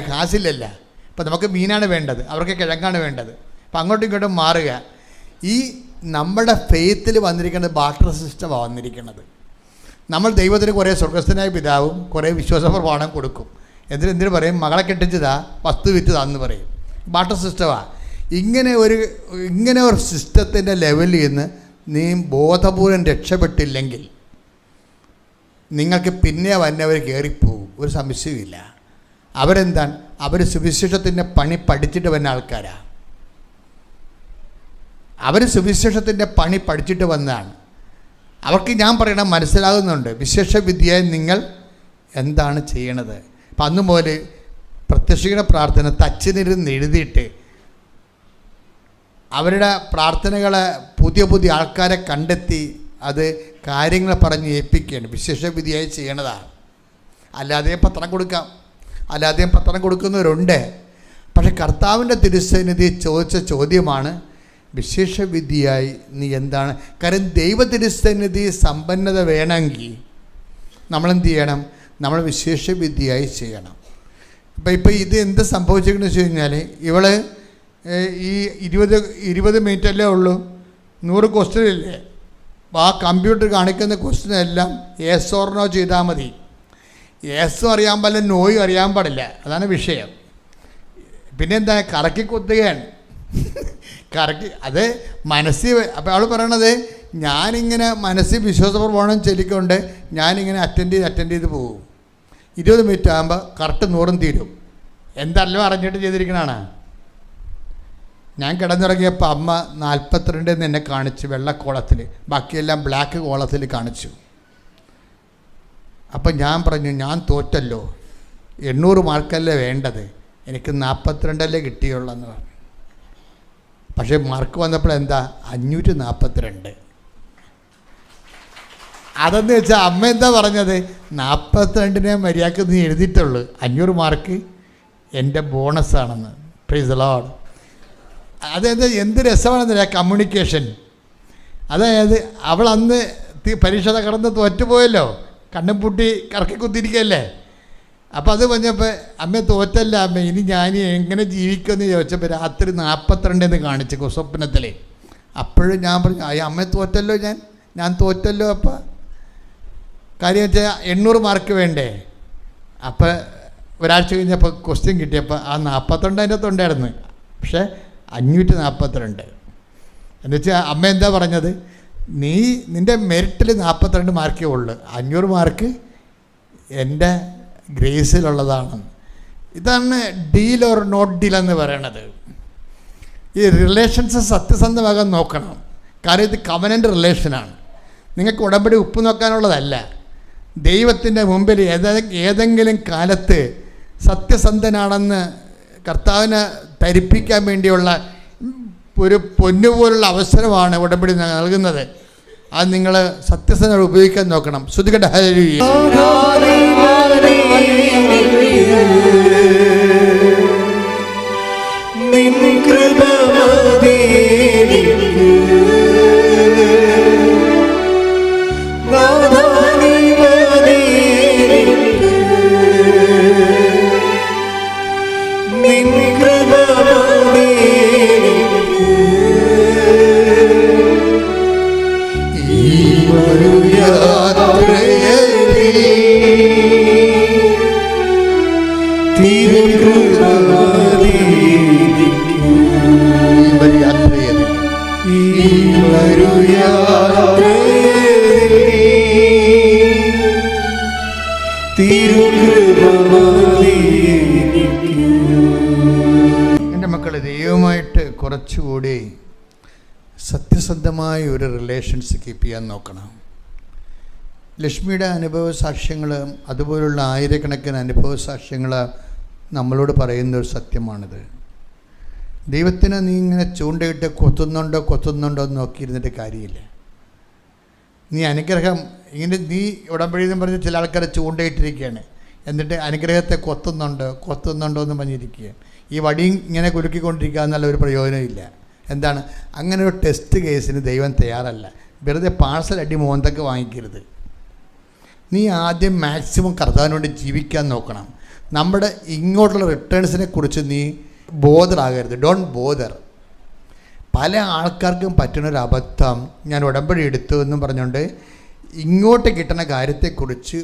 കാശില്ലല്ല. ഇപ്പം നമുക്ക് മീനാണ് വേണ്ടത്, അവർക്ക് കിഴങ്ങാണ് വേണ്ടത്. അപ്പം അങ്ങോട്ടും ഇങ്ങോട്ടും മാറുക. ഈ നമ്മുടെ ഫെയ്ത്തിൽ വന്നിരിക്കുന്നത് ബാർട്ടർ സിസ്റ്റമാണ് വന്നിരിക്കുന്നത്. നമ്മൾ ദൈവത്തിന് കുറേ സ്വർഗസ്ഥനായ പിതാവും കുറേ വിശ്വാസ പ്രമാണം കൊടുക്കും. എന്തിനു പറയും? മകളെ കെട്ടിച്ചതാ, വസ്തു വിറ്റതാന്ന് പറയും. ബാർട്ടർ സിസ്റ്റമാണ്. ഇങ്ങനെ ഒരു സിസ്റ്റത്തിൻ്റെ ലെവലിൽ നിന്ന് നീ ബോധപൂർവം രക്ഷപ്പെട്ടില്ലെങ്കിൽ നിങ്ങൾക്ക് പിന്നെ വന്നവർ കയറിപ്പോവും, ഒരു സംശയമില്ല. അവരെന്താണ്? അവർ സുവിശേഷത്തിൻ്റെ പണി പഠിച്ചിട്ട് വന്ന ആൾക്കാരാണ്. അവർ സുവിശേഷത്തിൻ്റെ പണി പഠിച്ചിട്ട് വന്നതാണ്. അവർക്ക് ഞാൻ പറയണം മനസ്സിലാകുന്നുണ്ട് വിശേഷ വിദ്യയായി നിങ്ങൾ എന്താണ് ചെയ്യണത്. അപ്പം അന്ന് മുതൽ പ്രത്യക്ഷീണ പ്രാർത്ഥന തച്ചിനിരുന്ന് എഴുതിയിട്ട് അവരുടെ പ്രാർത്ഥനകളെ പുതിയ ആൾക്കാരെ കണ്ടെത്തി അത് കാര്യങ്ങൾ പറഞ്ഞ് ഏൽപ്പിക്കുകയാണ്. വിശേഷ വിധിയായി ചെയ്യണതാണ്. അല്ലാതെയും പത്രം കൊടുക്കാം, അല്ലാതെയും പത്രം കൊടുക്കുന്നവരുണ്ട്. പക്ഷെ കർത്താവിൻ്റെ തിരുസന്നിധി ചോദിച്ച ചോദ്യമാണ് വിശേഷ വിധിയായി നീ എന്താണ്? കാരണം ദൈവ തിരുസന്നിധി സമ്പന്നത വേണമെങ്കിൽ നമ്മളെന്ത് ചെയ്യണം? നമ്മൾ വിശേഷ വിധിയായി ചെയ്യണം. ഇപ്പം ഇത് എന്ത് സംഭവിച്ചിരിക്കുന്നു വെച്ച് കഴിഞ്ഞാൽ ഇവൾ ഈ 20 മിനിറ്റല്ലേ ഉള്ളൂ, 100 ക്വസ്റ്റ്യൻ ഇല്ലേ? ആ കമ്പ്യൂട്ടർ കാണിക്കുന്ന ക്വസ്റ്റ്യൻ എല്ലാം യെസ് ഓർ നോ ചെയ്താൽ മതി. യെസ്സും അറിയാൻ പാടില്ല, നോയും അറിയാൻ പാടില്ല. അതാണ് വിഷയം. പിന്നെ എന്താ? കറക്കി കുത്തുകയാണ്. അത് മനസ്സിൽ. അപ്പോൾ അവൾ പറയണത് ഞാനിങ്ങനെ മനസ്സിൽ വിശ്വാസപ്രമാണം ചൊല്ലിക്കൊണ്ട് ഞാനിങ്ങനെ അറ്റൻഡ് ചെയ്ത് പോകും. 20 മിനിറ്റ് ആകുമ്പോൾ കറക്റ്റ് 100 തീരും. എന്തല്ലോ അറിഞ്ഞിട്ട് ചെയ്തിരിക്കണതാണ്. ഞാൻ കിടന്നിറങ്ങിയപ്പോൾ അമ്മ 42 എന്നെ കാണിച്ചു, വെള്ളക്കോളത്തിൽ. ബാക്കിയെല്ലാം ബ്ലാക്ക് കോളത്തിൽ കാണിച്ചു. അപ്പം ഞാൻ പറഞ്ഞു ഞാൻ തോറ്റല്ലോ, 800 മാർക്കല്ലേ വേണ്ടത്, എനിക്ക് 42 കിട്ടിയുള്ളൂ എന്ന് പറഞ്ഞു. പക്ഷേ മാർക്ക് വന്നപ്പോൾ എന്താ? 542. അതെന്ന് വെച്ചാൽ അമ്മ എന്താ പറഞ്ഞത്? 42 മര്യാദക്ക് നീ എഴുതിയിട്ടുള്ളൂ, 500 മാർക്ക് എൻ്റെ ബോണസാണെന്ന്. Praise the Lord. അതായത് എന്ത് രസമാണെന്നില്ല കമ്മ്യൂണിക്കേഷൻ. അതായത് അവൾ അന്ന് പരീക്ഷ കടന്ന് തോറ്റുപോയല്ലോ, കണ്ണും പൂട്ടി കറക്കി കുത്തിരിക്കുകയല്ലേ. അപ്പോൾ അത് പറഞ്ഞപ്പോൾ അമ്മ തോറ്റല്ല അമ്മ, ഇനി ഞാൻ എങ്ങനെ ജീവിക്കുമെന്ന് ചോദിച്ചപ്പോൾ രാത്രി 42 കാണിച്ചു സ്വപ്നത്തിൽ. അപ്പോഴും ഞാൻ പറഞ്ഞു അമ്മ തോറ്റല്ലോ, ഞാൻ തോറ്റല്ലോ. അപ്പം കാര്യം വെച്ചാൽ 800 മാർക്ക് വേണ്ടേ. അപ്പോൾ ഒരാഴ്ച കഴിഞ്ഞപ്പോൾ ക്വസ്റ്റ്യൻ കിട്ടിയപ്പോൾ ആ 42 അതിൻ്റെ അകത്തുണ്ടായിരുന്നു, പക്ഷേ 542. എന്നുവെച്ചാൽ അമ്മ എന്താ പറഞ്ഞത്? നിൻ്റെ മെറിറ്റിൽ 42 മാർക്കേ ഉള്ളൂ, 500 മാർക്ക് എൻ്റെ ഗ്രേസിലുള്ളതാണ്. ഇതാണ് ഡീൽ ഓർ നോട്ട് ഡീൽ എന്ന് പറയണത്. ഈ റിലേഷൻസ് സത്യസന്ധമാകാൻ നോക്കണം. കാരണം ഇത് കവനൻ്റ് റിലേഷനാണ്. നിങ്ങൾക്ക് ഉടമ്പടി ഉപ്പ് നോക്കാനുള്ളതല്ല. ദൈവത്തിൻ്റെ മുമ്പിൽ ഏതെങ്കിലും കാലത്ത് സത്യസന്ധനാണെന്ന് കർത്താവിനെ ധരിപ്പിക്കാൻ വേണ്ടിയുള്ള ഒരു പൊന്നുപോലുള്ള അവസരമാണ് ഉടമ്പടി നൽകുന്നത്. അത് നിങ്ങൾ സത്യസന്ധത ഉപയോഗിക്കാൻ നോക്കണം. ശ്രുതികട ഹല്ലേലൂയ. എൻ്റെ മക്കളെ, ദൈവമായിട്ട് കുറച്ചുകൂടി സത്യസന്ധമായ ഒരു റിലേഷൻസ് കീപ്പ് ചെയ്യാൻ നോക്കണം. ലക്ഷ്മിയുടെ അനുഭവ സാക്ഷ്യങ്ങൾ, അതുപോലുള്ള ആയിരക്കണക്കിന് അനുഭവ സാക്ഷ്യങ്ങൾ നമ്മളോട് പറയുന്ന ഒരു സത്യമാണിത്. ദൈവത്തിന് നീ ഇങ്ങനെ ചൂണ്ടയിട്ട് കൊത്തുന്നുണ്ടോ എന്ന് നോക്കിയിരുന്നിട്ട് കാര്യമില്ല. നീ അനുഗ്രഹം ഇങ്ങനെ നീ ഉടമ്പടി എന്ന് പറഞ്ഞ് ചില ആൾക്കാരെ ചൂണ്ടയിട്ടിരിക്കുകയാണ്, എന്നിട്ട് അനുഗ്രഹത്തെ കൊത്തുന്നുണ്ടോ എന്ന് പറഞ്ഞിരിക്കുകയാണ്. ഈ വടി ഇങ്ങനെ കുലുക്കിക്കൊണ്ടിരിക്കുക എന്നുള്ള ഒരു പ്രയോജനമില്ല. എന്താണ്? അങ്ങനെ ഒരു ടെസ്റ്റ് കേസിന് ദൈവം തയ്യാറല്ല. വെറുതെ പാഴ്സൽ അടി മോന്തൊക്കെ വാങ്ങിക്കരുത്. നീ ആദ്യം മാക്സിമം കർത്താവിന് വേണ്ടി ജീവിക്കാൻ നോക്കണം. നമ്മുടെ ഇങ്ങോട്ടുള്ള റിട്ടേൺസിനെ കുറിച്ച് നീ ബോധറാകരുത്. Don't bother. പല ആൾക്കാർക്കും പറ്റുന്നൊരു അബദ്ധം, ഞാൻ ഉടമ്പടി എടുത്തു എന്നും പറഞ്ഞുകൊണ്ട് ഇങ്ങോട്ട് കിട്ടുന്ന കാര്യത്തെക്കുറിച്ച്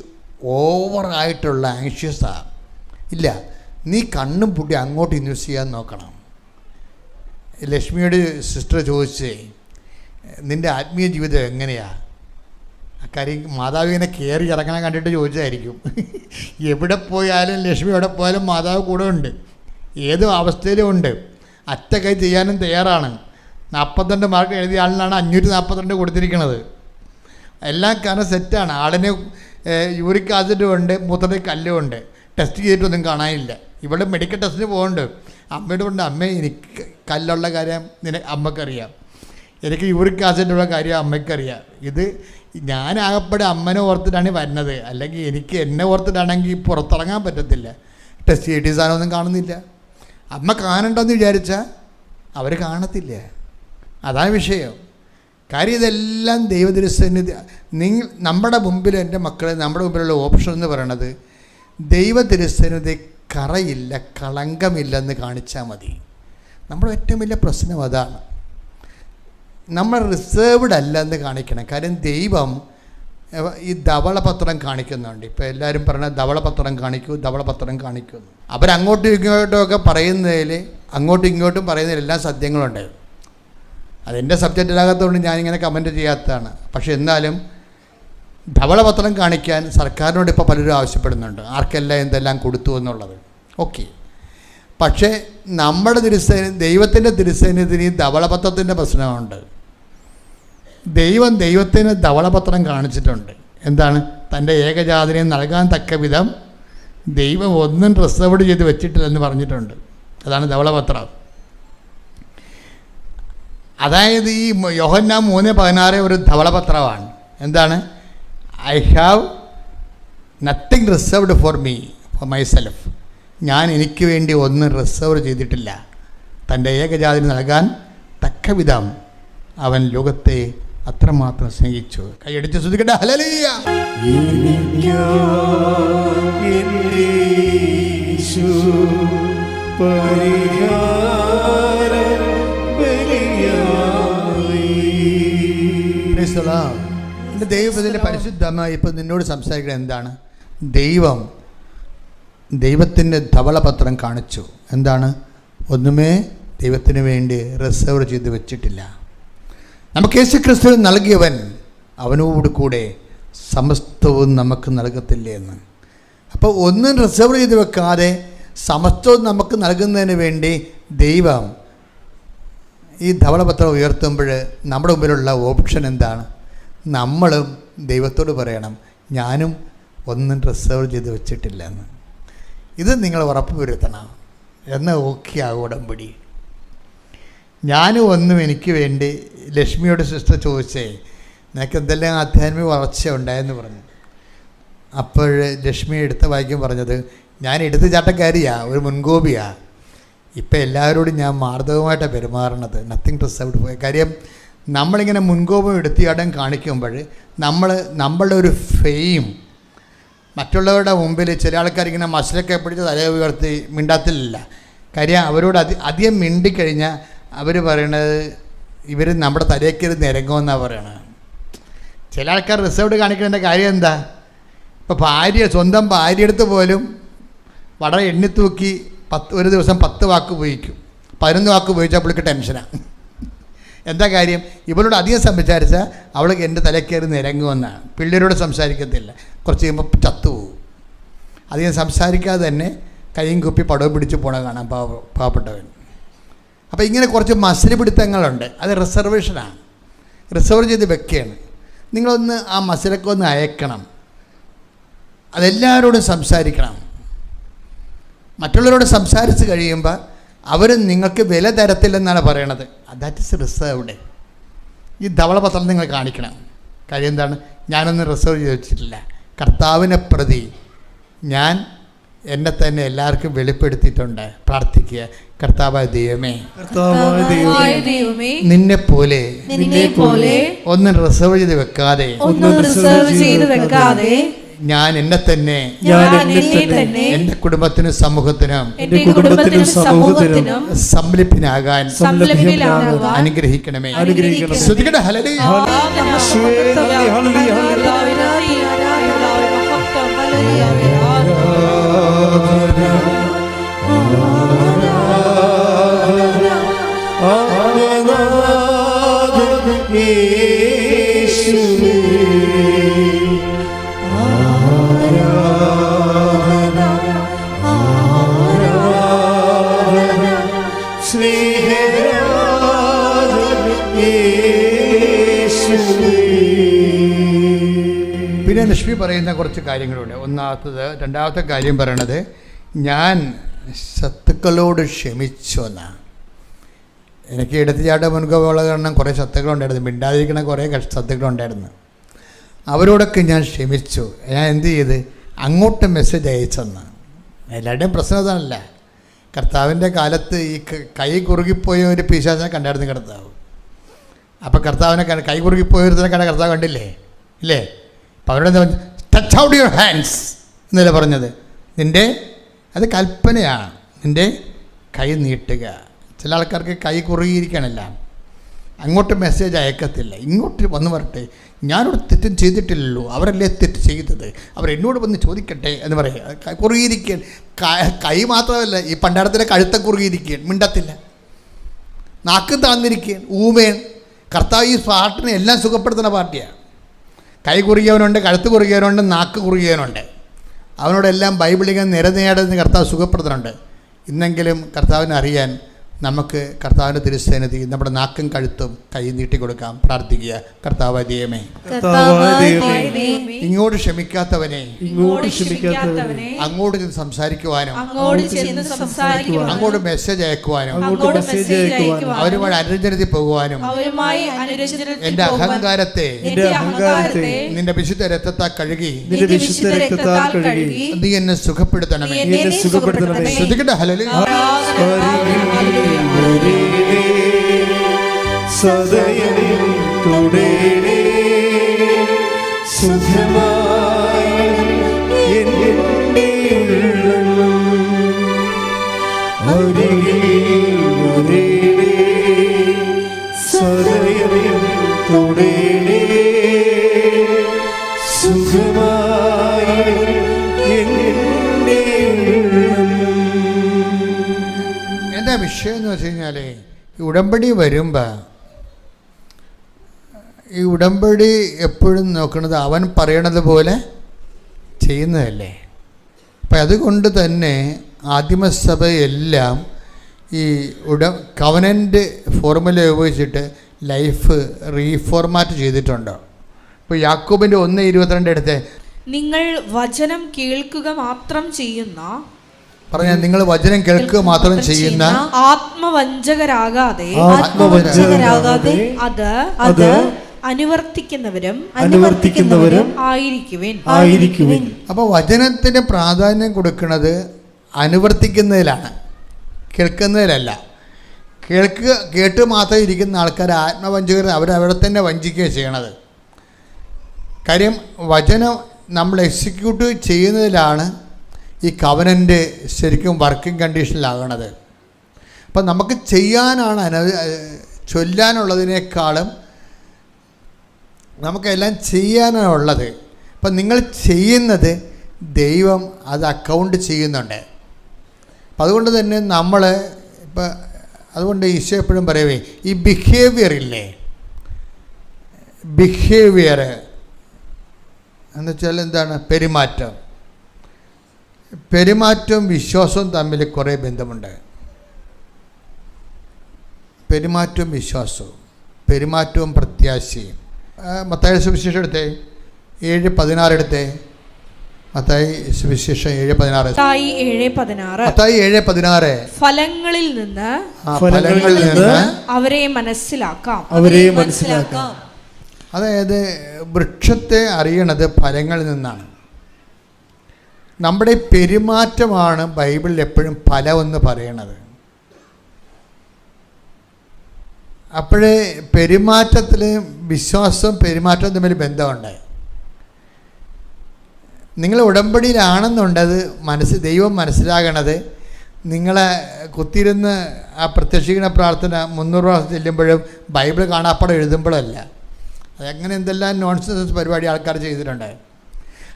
ഓവറായിട്ടുള്ള ആങ്ഷ്യസാണ്. ഇല്ല, നീ കണ്ണും പൂട്ടി അങ്ങോട്ട് ഇൻവെസ്റ്റ് ചെയ്യാൻ നോക്കണം. ലക്ഷ്മിയോട് സിസ്റ്റർ ചോദിച്ചേ, നിൻ്റെ ആത്മീയ ജീവിതം എങ്ങനെയാണ്? കാര്യം മാതാവിനെ കയറി ഇറങ്ങണം കണ്ടിട്ട് ചോദിച്ചതായിരിക്കും. എവിടെ പോയാലും ലക്ഷ്മി എവിടെ പോയാലും മാതാവ് കൂടെ ഉണ്ട്, ഏത് അവസ്ഥയിലും ഉണ്ട്. അറ്റകൈ ചെയ്യാനും തയ്യാറാണ്. 42 മാർക്ക് എഴുതിയ ആളിനാണ് 542 കൊടുത്തിരിക്കുന്നത്. എല്ലാ കാരണം സെറ്റാണ്. ആളിന് യൂറിക് ആസിഡും ഉണ്ട്, മൂത്രത്തിൽ കല്ലും ഉണ്ട്. ടെസ്റ്റ് ചെയ്തിട്ടൊന്നും കാണാനില്ല. ഇവിടെ മെഡിക്കൽ ടെസ്റ്റിന് പോകുന്നുണ്ട്. അമ്മയോട് കൊണ്ട്, അമ്മേ എനിക്ക് കല്ലുള്ള കാര്യം അമ്മക്കറിയാം, എനിക്ക് യൂറിക് ആസിഡുള്ള കാര്യം അമ്മയ്ക്കറിയാം. ഇത് ഞാനാകപ്പെടെ അമ്മനെ ഓർത്തിട്ടാണ് വരുന്നത്, അല്ലെങ്കിൽ എനിക്ക് എന്നെ ഓർത്തിട്ടാണെങ്കിൽ പുറത്തിറങ്ങാൻ പറ്റത്തില്ല. ടെസ്റ്റ് ചെയ്തിട്ട് സാധനമൊന്നും കാണുന്നില്ല. അമ്മ കാണണ്ടെന്ന് വിചാരിച്ചാൽ അവർ കാണത്തില്ല. അതാണ് വിഷയം. കാര്യം ഇതെല്ലാം ദൈവതിരുസന്നിധി. നമ്മുടെ മുമ്പിൽ, എൻ്റെ മക്കളെ, നമ്മുടെ മുമ്പിലുള്ള ഓപ്ഷൻ എന്ന് പറയണത് ദൈവതിരുസന്നിധി കറയില്ല, കളങ്കമില്ലെന്ന് കാണിച്ചാൽ മതി. നമ്മുടെ ഏറ്റവും വലിയ പ്രശ്നം അതാണ്. നമ്മൾ റിസേർവ്ഡ് അല്ല എന്ന് കാണിക്കണം. കാര്യം ദൈവം ഈ ധവളപത്രം കാണിക്കുന്നുണ്ട്. ഇപ്പോൾ എല്ലാവരും പറയണത് ധവളപത്രം കാണിക്കുന്നു. അവരങ്ങോട്ടും ഇങ്ങോട്ടും ഒക്കെ പറയുന്നതിൽ, അങ്ങോട്ടും ഇങ്ങോട്ടും പറയുന്നതിൽ എല്ലാം സത്യങ്ങളുണ്ട്. അതെൻ്റെ സബ്ജക്റ്റിലാകത്തുകൊണ്ട് ഞാനിങ്ങനെ കമൻറ്റ് ചെയ്യാത്തതാണ്. പക്ഷെ എന്നാലും ധവളപത്രം കാണിക്കാൻ സർക്കാരിനോട് ഇപ്പോൾ പലരും ആവശ്യപ്പെടുന്നുണ്ട്, ആർക്കെല്ലാം എന്തെല്ലാം കൊടുത്തു എന്നുള്ളത്. ഓക്കെ, പക്ഷേ നമ്മുടെ ദൈവത്തിൻ്റെ തിരുസന്നിധിയിൽ ധവളപത്രത്തിൻ്റെ പ്രശ്നമുണ്ട്. ദൈവത്തിന് ധവളപത്രം കാണിച്ചിട്ടുണ്ട്. എന്താണ്? തൻ്റെ ഏകജാതനെ നൽകാൻ തക്ക വിധം ദൈവം ഒന്നും റിസർവ്ഡ് ചെയ്ത് വെച്ചിട്ടില്ലെന്ന് പറഞ്ഞിട്ടുണ്ട്. അതാണ് ധവളപത്രം. അതായത് ഈ യോഹന്നാൻ 3:16 ഒരു ധവളപത്രമാണ്. എന്താണ്? I have nothing reserved for myself. ഞാൻ എനിക്ക് വേണ്ടി ഒന്നും റിസർവ് ചെയ്തിട്ടില്ല. തൻ്റെ ഏകജാതിന് നൽകാൻ തക്ക വിധം അവൻ ലോകത്തെ അത്രമാത്രം സ്നേഹിച്ചു. കൈയടിച്ച് സ്തുതിക്കട്ടെ, ഹല്ലേലൂയ. എൻ്റെ ദൈവത്തിൻ്റെ പരിശുദ്ധമായി ഇപ്പം നിന്നോട് സംസാരിക്കുന്നത് എന്താണ്? ദൈവത്തിൻ്റെ ധവളപത്രം കാണിച്ചു. എന്താണ്? ഒന്നുമേ ദൈവത്തിന് വേണ്ടി റിസർവ് ചെയ്ത് വെച്ചിട്ടില്ല. നമുക്ക് യേശുക്രിസ്തു നൽകിയവൻ അവനോട് കൂടെ സമസ്തവും നമുക്ക് നൽകത്തില്ലേ എന്ന്. അപ്പോൾ ഒന്നും റിസർവ് ചെയ്ത് വെക്കാതെ സമസ്തവും നമുക്ക് നൽകുന്നതിന് വേണ്ടി ദൈവം ഈ ധവളപത്രം ഉയർത്തുമ്പോൾ നമ്മുടെ മുമ്പിലുള്ള ഓപ്ഷൻ എന്താണ്? നമ്മളും ദൈവത്തോട് പറയണം, ഞാനും ഒന്നും റിസർവ് ചെയ്ത് വെച്ചിട്ടില്ല എന്ന്. ഇത് നിങ്ങൾ ഉറപ്പ് വരുത്തണം. എന്നാൽ ഓക്കെ ആകും ഉടമ്പടി. ഞാനും ഒന്നും എനിക്ക് വേണ്ടി ലക്ഷ്മിയോട് സിസ്റ്റർ ചോദിച്ചേ, നിനക്ക് എന്തെല്ലാം ആധ്യാത്മിക വളർച്ച ഉണ്ടായെന്ന് പറഞ്ഞു. അപ്പോൾ ലക്ഷ്മി എടുത്ത വാക്യം പറഞ്ഞത്, ഞാൻ എടുത്തുചാട്ടക്കാരിയാണ്, ഒരു മുൻകോപിയാണ്. ഇപ്പം എല്ലാവരോടും ഞാൻ മാർദ്ദവമായിട്ടാണ് പെരുമാറണത്. നത്തിങ് റിസർവ്ഡ് പോയ കാര്യം. നമ്മളിങ്ങനെ മുൻകോപം എടുത്തിയാടം കാണിക്കുമ്പോൾ നമ്മളുടെ ഒരു ഫെയിം മറ്റുള്ളവരുടെ മുമ്പിൽ ചില ആൾക്കാരിങ്ങനെ മസിലൊക്കെ പിടിച്ച് തല ഉയർത്തി മിണ്ടാത്തില്ല. കാര്യം അവരോട് അധികം മിണ്ടിക്കഴിഞ്ഞാൽ അവർ പറയണത് ഇവർ നമ്മുടെ തലയ്ക്കൊരു നിരങ്ങുമെന്നാണ് പറയണത്. ചില ആൾക്കാർ റിസർവ്ഡ് കാണിക്കുന്നതിൻ്റെ കാര്യം എന്താ? ഇപ്പോൾ സ്വന്തം ഭാര്യയെടുത്ത് പോലും വളരെ എണ്ണിത്തൂക്കി ഒരു ദിവസം 10 വാക്ക് ഉപയോഗിക്കും. 11 വാക്ക് ഉപയോഗിച്ചാൽ അവൾക്ക് ടെൻഷനാണ്. എന്താ കാര്യം? ഇവളോട് അധികം സംസാരിച്ചാൽ അവൾക്ക് എൻ്റെ തലക്കയറി നിരങ്ങുമെന്നാണ്. പിള്ളേരോട് സംസാരിക്കത്തില്ല, കുറച്ച് കഴിയുമ്പോൾ ചത്തുപോകും. അധികം സംസാരിക്കാതെ തന്നെ കൈയും കുപ്പി പടവും പിടിച്ച് പോണ കാണാം പാവപ്പെട്ടവൻ. അപ്പോൾ ഇങ്ങനെ കുറച്ച് മസിൽ പിടുത്തങ്ങളുണ്ട്. അത് റിസർവേഷനാണ്, റിസർവ് ചെയ്ത് വെക്കുകയാണ്. നിങ്ങളൊന്ന് ആ മസിലൊക്കെ ഒന്ന് അയക്കണം. അതെല്ലാവരോടും സംസാരിക്കണം. മറ്റുള്ളവരോട് സംസാരിച്ച് കഴിയുമ്പോൾ അവർ നിങ്ങൾക്ക് വില തരത്തില്ലെന്നാണ് പറയണത്. That is reserved. ഈ ധവളപത്രം നിങ്ങൾ കാണിക്കണം. കാര്യം എന്താണ്? ഞാനൊന്നും റിസർവ് ചെയ്ത് വെച്ചിട്ടില്ല. കർത്താവിനെ പ്രതി ഞാൻ എന്നെ തന്നെ എല്ലാവർക്കും വെളിപ്പെടുത്തിയിട്ടുണ്ട്. പ്രാർത്ഥിക്കുക, കർത്താവായ ദൈവമേ, നിന്നെ പോലെ ഒന്നും റിസർവ് ചെയ്ത് വെക്കാതെ ഞാൻ എന്നെ തന്നെ എന്റെ കുടുംബത്തിനും സമൂഹത്തിനും സംലഭ്യനാകാൻ അനുഗ്രഹിക്കണമേ. ശ്രുതികട ഹല്ലേലൂയ. പിന്നെ ലക്ഷ്മി പറയുന്ന കുറച്ച് കാര്യങ്ങളുണ്ട്. രണ്ടാമത്തെ കാര്യം പറയണത്, ഞാൻ ശത്രുക്കളോട് ക്ഷമിച്ചു എന്നാണ്. എനിക്ക് എടുത്തുചാട്ട മുൻകോപമുള്ള കാരണം കുറേ ശത്രുക്കളുണ്ടായിരുന്നു, മിണ്ടാതിരിക്കണ കുറേ ശത്രുക്കളുണ്ടായിരുന്നു. അവരോടൊക്കെ ഞാൻ ക്ഷമിച്ചു. ഞാൻ എന്ത് ചെയ്ത്? അങ്ങോട്ട് മെസ്സേജ് അയച്ചെന്ന്. എല്ലാവരുടെയും പ്രശ്നം അതാണല്ല. കർത്താവിൻ്റെ കാലത്ത് ഈ കൈ കുറുകിപ്പോയ ഒരു പിശാചിനെ കണ്ടായിരുന്നു കർത്താവ്. അപ്പോൾ കർത്താവിനെ കൈ കുറുകിപ്പോയതിനെ കണ്ട കർത്താവ് കണ്ടില്ലേ? ഇല്ലേ? അപ്പോൾ അവരുടെ ടച്ച് ഔട്ട് യുവർ ഹാൻഡ്സ് എന്നല്ലേ പറഞ്ഞത്. അത് കൽപ്പനയാണ്. നിൻ്റെ കൈ നീട്ടുക. ചില ആൾക്കാർക്ക് കൈ കുറുകിയിരിക്കണല്ല, അങ്ങോട്ട് മെസ്സേജ് അയക്കത്തില്ല. ഇങ്ങോട്ട് വന്ന് പറട്ടെ, ഞാനോട് തെറ്റും ചെയ്തിട്ടില്ലല്ലോ, അവരല്ലേ തെറ്റ് ചെയ്തത്, അവരെന്നോട് വന്ന് ചോദിക്കട്ടെ എന്ന് പറയുക. കുറുകിയിരിക്കാൻ കൈ മാത്രമല്ല, ഈ പണ്ടാരത്തിലെ കഴുത്ത കുറുകിയിരിക്കുകയാണ്, മിണ്ടത്തില്ല. നാക്കും താന്നിരിക്കുകയാണ്, ഊമേൻ. കർത്താവ് ഈ പാട്ടിനെ എല്ലാം സുഖപ്പെടുത്തുന്ന പാർട്ടിയാണ്. കൈ കുറുകിയവനുണ്ട്, കഴുത്ത് കുറുകിയവനുണ്ട്, നാക്ക് കുറുകിയവനുണ്ട്. അവനോടെല്ലാം ബൈബിളിൽ നിരനേടുന്ന കർത്താവ് സുഖപ്പെടുത്തുന്നുണ്ട്. ഇന്നെങ്കിലും കർത്താവിനെ അറിയാൻ നമുക്ക് കർത്താവിൻ്റെ തിരുസന്നിധി നമ്മുടെ നാക്കും കഴുത്തും കൈ നീട്ടിക്കൊടുക്കാം. പ്രാർത്ഥിക്കുക, കർത്താവായ ദൈവമേ, ഇങ്ങോട്ട് ക്ഷമിക്കാത്തവനെ അങ്ങോട്ട് ചെന്ന് സംസാരിക്കുവാനും അങ്ങോട്ട് മെസ്സേജ് അയക്കുവാനും അവരുമായി അനുരഞ്ജനത്തിൽ പോകുവാനും എൻ്റെ അഹങ്കാരത്തെ നിന്റെ വിശുദ്ധ രക്തത്താൽ കഴുകി നീ എന്നെ സുഖപ്പെടുത്തണമേ. ശ്രദ്ധിക്കട്ടെ. ഹല്ലേലൂയ. സദയം തുടരേ സുഖമായി എൻ്റെ അരികിൽ വരേണേ. സദയം തുടരേ സുഖമായി എൻ്റെ. എന്താ വിഷയം എന്ന് വെച്ച് കഴിഞ്ഞാൽ, ഈ ഉടമ്പടി വരുമ്പോൾ ഈ ഉടമ്പടി എപ്പോഴും നോക്കുന്നത് അവൻ പറയണത് പോലെ ചെയ്യുന്നതല്ലേ. അപ്പം അതുകൊണ്ട് തന്നെ ആദിമസഭയെല്ലാം ഈ കവനൻ്റ് ഫോർമുല ഉപയോഗിച്ചിട്ട് ലൈഫ് റീഫോർമാറ്റ് ചെയ്തിട്ടുണ്ടോ? ഇപ്പോൾ യാക്കോബിൻ്റെ 1:22 എടുത്ത് നിങ്ങൾ വചനം കേൾക്കുക മാത്രം ചെയ്യുന്ന, പറഞ്ഞ നിങ്ങൾ വചനം കേൾക്കുക മാത്രം ചെയ്യുന്ന ആത്മവഞ്ചകരാകാതെ അത് അനുവർത്തിക്കുന്നവരും ആയിരിക്കുവിൻ. അപ്പോൾ വചനത്തിന് പ്രാധാന്യം കൊടുക്കുന്നത് അനുവർത്തിക്കുന്നതിലാണ്, കേൾക്കുന്നതിലല്ല. കേട്ട് മാത്രം ഇരിക്കുന്ന ആൾക്കാർ ആത്മവഞ്ചകർ, അവരവിടെ തന്നെ വഞ്ചിക്കുകയാണ് ചെയ്യണത്. കാര്യം വചനം നമ്മൾ എക്സിക്യൂട്ട് ചെയ്യുന്നതിലാണ് ഈ കവനൻ്റ് ശരിക്കും വർക്കിംഗ് കണ്ടീഷനിലാകണത്. അപ്പം നമുക്ക് ചെയ്യാനാണ് ചൊല്ലാനുള്ളതിനേക്കാളും നമുക്കെല്ലാം ചെയ്യാനുള്ളത്. അപ്പം നിങ്ങൾ ചെയ്യുന്നത് ദൈവം അത് അക്കൗണ്ട് ചെയ്യുന്നുണ്ട്. അപ്പം അതുകൊണ്ട് തന്നെ നമ്മൾ ഇപ്പം അതുകൊണ്ട് ഈശോ എപ്പോഴും പറയുവേ, ഈ ബിഹേവിയർ ഇല്ലേ, ബിഹേവിയർ എന്ന് വെച്ചാൽ എന്താണ്? പെരുമാറ്റവും വിശ്വാസവും തമ്മിൽ കുറേ ബന്ധമുണ്ട്. പെരുമാറ്റവും വിശ്വാസവും, പെരുമാറ്റവും പ്രത്യാശയും. മത്തായി സുവിശേഷം എടുത്തേ 7:16 എടുത്തേ. മത്തായി സുവിശേഷം 7:16. മത്തായി 7:16. ഫലങ്ങളിൽ നിന്ന് അവരെ മനസ്സിലാക്കാം. അതായത് വൃക്ഷത്തെ അറിയണത് ഫലങ്ങളിൽ നിന്നാണ്. നമ്മുടെ പെരുമാറ്റമാണ് ബൈബിളിൽ എപ്പോഴും ഫലമെന്ന് പറയണത്. അപ്പോഴേ പെരുമാറ്റത്തിൽ വിശ്വാസവും പെരുമാറ്റവും തമ്മിൽ ബന്ധമുണ്ട്. നിങ്ങൾ ഉടമ്പടിയിലാണെന്നുണ്ടത് ദൈവം മനസ്സിലാകണത് നിങ്ങളെ കുത്തിയിരുന്ന് ആ പ്രത്യക്ഷീകരണ പ്രാർത്ഥന 300 പ്രാവശ്യം ചെല്ലുമ്പോഴും ബൈബിൾ കാണാപ്പാടം എഴുതുമ്പോഴല്ല. അതങ്ങനെ എന്തെല്ലാം നോൺസെൻസ് പരിപാടി ആൾക്കാർ ചെയ്തിട്ടുണ്ട്.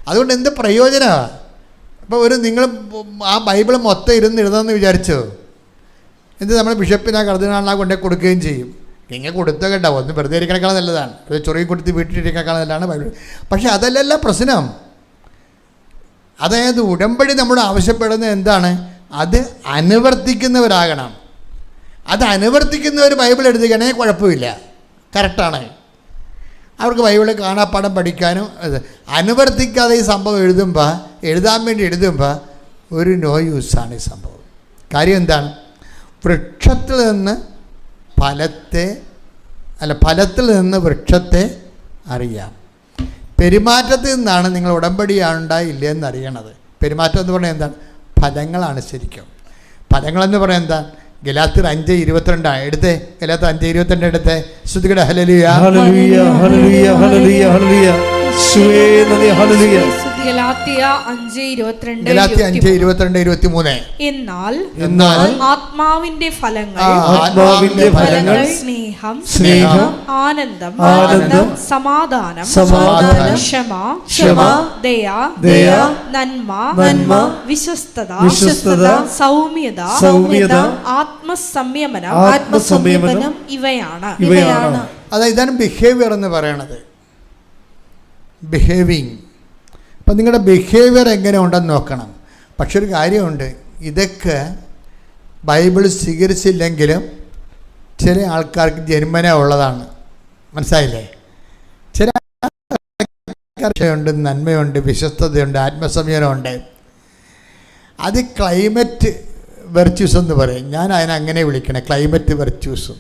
അതുകൊണ്ട് എന്ത് പ്രയോജനമാണ്? അപ്പോൾ നിങ്ങൾ ആ ബൈബിൾ മൊത്തം എഴുതാമെന്ന് വിചാരിച്ചോ? എന്ത് നമ്മൾ ബിഷപ്പിനാ കർദിനാളിനാ കൊണ്ടേ കൊടുക്കുകയും ചെയ്യും. നിങ്ങൾ കൊടുത്ത കേട്ടോ, ഒന്ന് വെറുതെ ഇരിക്കണേക്കാൾ നല്ലതാണ്. അത് ചൊറിയും കൊടുത്ത് വീട്ടിലിരിക്കണേക്കാൾ നല്ലതാണ് ബൈബിൾ. പക്ഷേ അതല്ലല്ല പ്രശ്നം. അതായത് ഉടമ്പടി നമ്മൾ ആവശ്യപ്പെടുന്നത് എന്താണ്? അത് അനുവർത്തിക്കുന്നവരാകണം. അത് അനുവർത്തിക്കുന്നവർ ബൈബിൾ എഴുതുകയാണെങ്കിൽ കുഴപ്പമില്ല, കറക്റ്റാണ്. അവർക്ക് ബൈബിൾ കാണാപ്പാഠം പഠിക്കാനും. അനുവർത്തിക്കാതെ ഈ സംഭവം എഴുതാൻ വേണ്ടി എഴുതുമ്പോൾ ഒരു നോ യൂസാണ് ഈ സംഭവം. കാര്യം എന്താണ്? വൃക്ഷത്തിൽ നിന്ന് ഫലത്തിൽ നിന്ന് വൃക്ഷത്തെ അറിയാം. പെരുമാറ്റത്തിൽ നിന്നാണ് നിങ്ങൾ ഉടമ്പടിയാണ്ടായില്ലേ എന്നറിയണത്. പെരുമാറ്റം എന്ന് പറഞ്ഞാൽ എന്താണ്? ഫലങ്ങളാണ് ശരിക്കും. ഫലങ്ങളെന്ന് പറയാൻ എന്താ? ഗലാത്യർ 5:22 എടുത്തേ. ഗലാത്യർ 5:22 എടുത്തേ. ശ്രുതികട ഹല്ലേലൂയ ഹല്ലേലൂയ ഹല്ലേലൂയ ഹല്ലേലൂയ ഹല്ലേലൂയ യേശുവേ നന്ദി ഹല്ലേലൂയ. ഗലാത്യ 5:22 23. എന്നാൽ ആത്മാവിന്റെ ഫലങ്ങൾ സ്നേഹം, ആനന്ദം, സമാധാനം, ക്ഷമ, ദയ, നന്മ, വിശ്വസ്തത, സൗമ്യത, ആത്മസംയമനം ഇവയാണ്. അതായത് ഇതാണ് ബിഹേവിയർ എന്ന് പറയണത്. ബിഹേവിങ്. അപ്പം നിങ്ങളുടെ ബിഹേവിയർ എങ്ങനെ ഉണ്ടെന്ന് നോക്കണം. പക്ഷെ ഒരു കാര്യമുണ്ട്, ഇതൊക്കെ ബൈബിൾ സ്വീകരിച്ചില്ലെങ്കിലും ചില ആൾക്കാർക്ക് ജന്മന ഉള്ളതാണ്. മനസ്സിലായില്ലേ? ചില ആൾക്കാരുണ്ട്, നന്മയുണ്ട്, വിശ്വസ്തതയുണ്ട്, ആത്മസംയമനമുണ്ട്. അത് ക്ലൈമറ്റ് വെർച്യൂസ് എന്ന് പറയും. ഞാൻ അതിനങ്ങനെ വിളിക്കണേ, ക്ലൈമറ്റ് വെർച്യൂസും